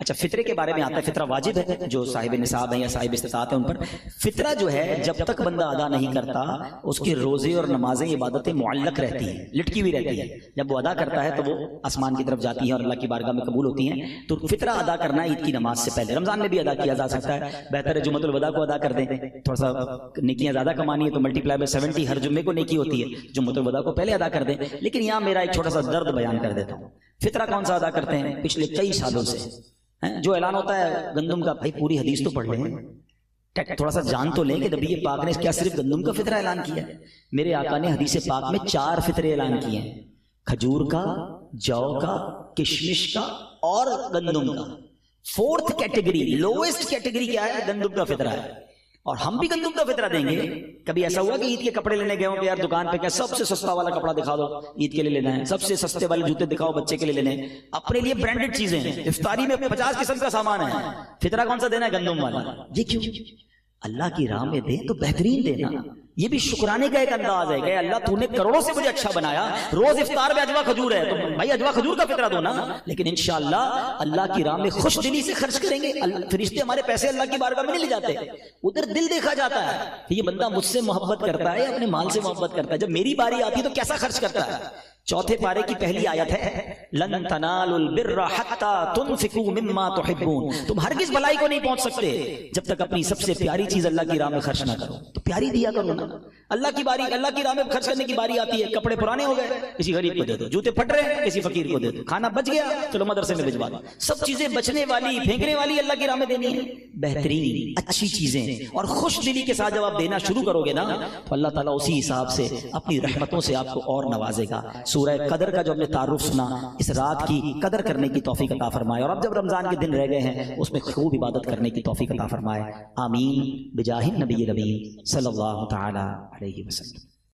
B: اچھا فطرے کے بارے میں آتا ہے، فطرہ واجب ہے جو صاحب نصاب ہیں یا صاحب استطاعت ہیں ان پر. فطرہ جو ہے جب تک بندہ ادا نہیں کرتا اس کے روزے اور نمازیں عبادتیں معلق رہتی ہیں، لٹکی ہوئی رہتی ہیں. جب وہ ادا کرتا ہے تو وہ آسمان کی طرف جاتی ہیں اور اللہ کی بارگاہ میں قبول ہوتی ہیں. تو فطرہ ادا کرنا ہے عید کی نماز سے پہلے. رمضان میں بھی ادا کیا جا سکتا ہے، بہتر ہے جمعۃ الوداع کو ادا کر دیں. تھوڑا سا نیکیاں زیادہ کمانی ہے تو ملٹی پلائی بائی 70 ہر جمعے کو نیکی ہوتی ہے، جمعۃ الوداع کو پہلے ادا کر دیں. لیکن یہاں میرا ایک چھوٹا سا درد بیان کر دیتا ہوں. فطرہ کون سا ادا کرتے ہیں؟ پچھلے کئی سالوں سے جو اعلان ہوتا ہے گندم کا، بھائی پوری حدیث تو پڑھ لیں، تھوڑا سا جان تو لیں کہ نبی پاک نے کیا صرف گندم کا فطرہ اعلان کیا ہے؟ میرے آقا نے حدیث پاک میں 4 فطرے اعلان کیے ہیں، کھجور کا، جو کا، کشمش کا اور گندم کا. 4th کیٹیگری، لوئسٹ کیٹیگری کیا ہے؟ گندم کا فطرہ ہے. اور ہم بھی گندم کا فطرہ دیں گے. کبھی ایسا ہوا کہ عید کے کپڑے لینے گئے ہوں کہ یار دکان پہ کیا سب سے سستا والا کپڑا دکھا دو, عید کے لیے لینا ہے, سب سے سستے والے جوتے دکھاؤ بچے کے لیے لینے ہیں, اپنے لیے برانڈڈ چیزیں ہیں, افطاری میں 50 قسم کا سامان ہے, فطرہ کون سا دینا ہے؟ گندم والا. یہ کیوں؟ اللہ کی راہ میں دیں تو بہترین دینا. یہ بھی شکرانے کا ایک انداز ہے کہ اللہ تو نے کروڑوں سے مجھے اچھا بنایا, روز افطار میں اجوا کھجور ہے تو بھائی اجوا کھجور کا فطرہ دو نا. لیکن انشاءاللہ اللہ کی راہ میں خوش دلی سے خرچ کریں گے. فرشتے ہمارے پیسے اللہ کی بارگاہ میں نہیں لے جاتے, ادھر دل دیکھا جاتا ہے کہ یہ بندہ مجھ سے محبت کرتا ہے, اپنے مال سے محبت کرتا ہے. جب میری باری آتی ہے تو کیسا خرچ کرتا ہے. چوتھے پارے کی پہلی آیت ہے لن تنالوا البر حتى تنفقوا مما تحبون. تم ہرگز بھلائی کو نہیں پہنچ سکتے جب تک اپنی سب سے پیاری چیز اللہ کی راہ میں خرچ نہ کرو. تو پیاری دیا کرو نا. اللہ کی باری, اللہ کی راہ میں خرچ کرنے کی باری آتی ہے, کپڑے پرانے ہو گئے کسی غریب کو دے دو, جوتے پھٹ رہے ہیں کسی فقیر کو دے دو, کھانا بچ گیا چلو مدرسے میں بھجوا دو. سب چیزیں بچنے والی پھینکنے والی اللہ کی راہ میں دینی ہے, بہترین اچھی چیزیں. اور خوش دلی کے ساتھ جب آپ دینا شروع کرو گے نا تو اللہ تعالیٰ اسی حساب سے اپنی رحمتوں سے آپ کو اور نوازے گا. سورہ قدر کا جو ہم نے تعارف سنا, اس رات کی قدر کرنے کی توفیق عطا فرمائے, اور اب جب رمضان کے دن رہ گئے ہیں اس میں خوب عبادت کرنے کی توفیق عطا فرمائے. آمین بجاہ النبی الامین صلی اللہ تعالی علیہ وسلم.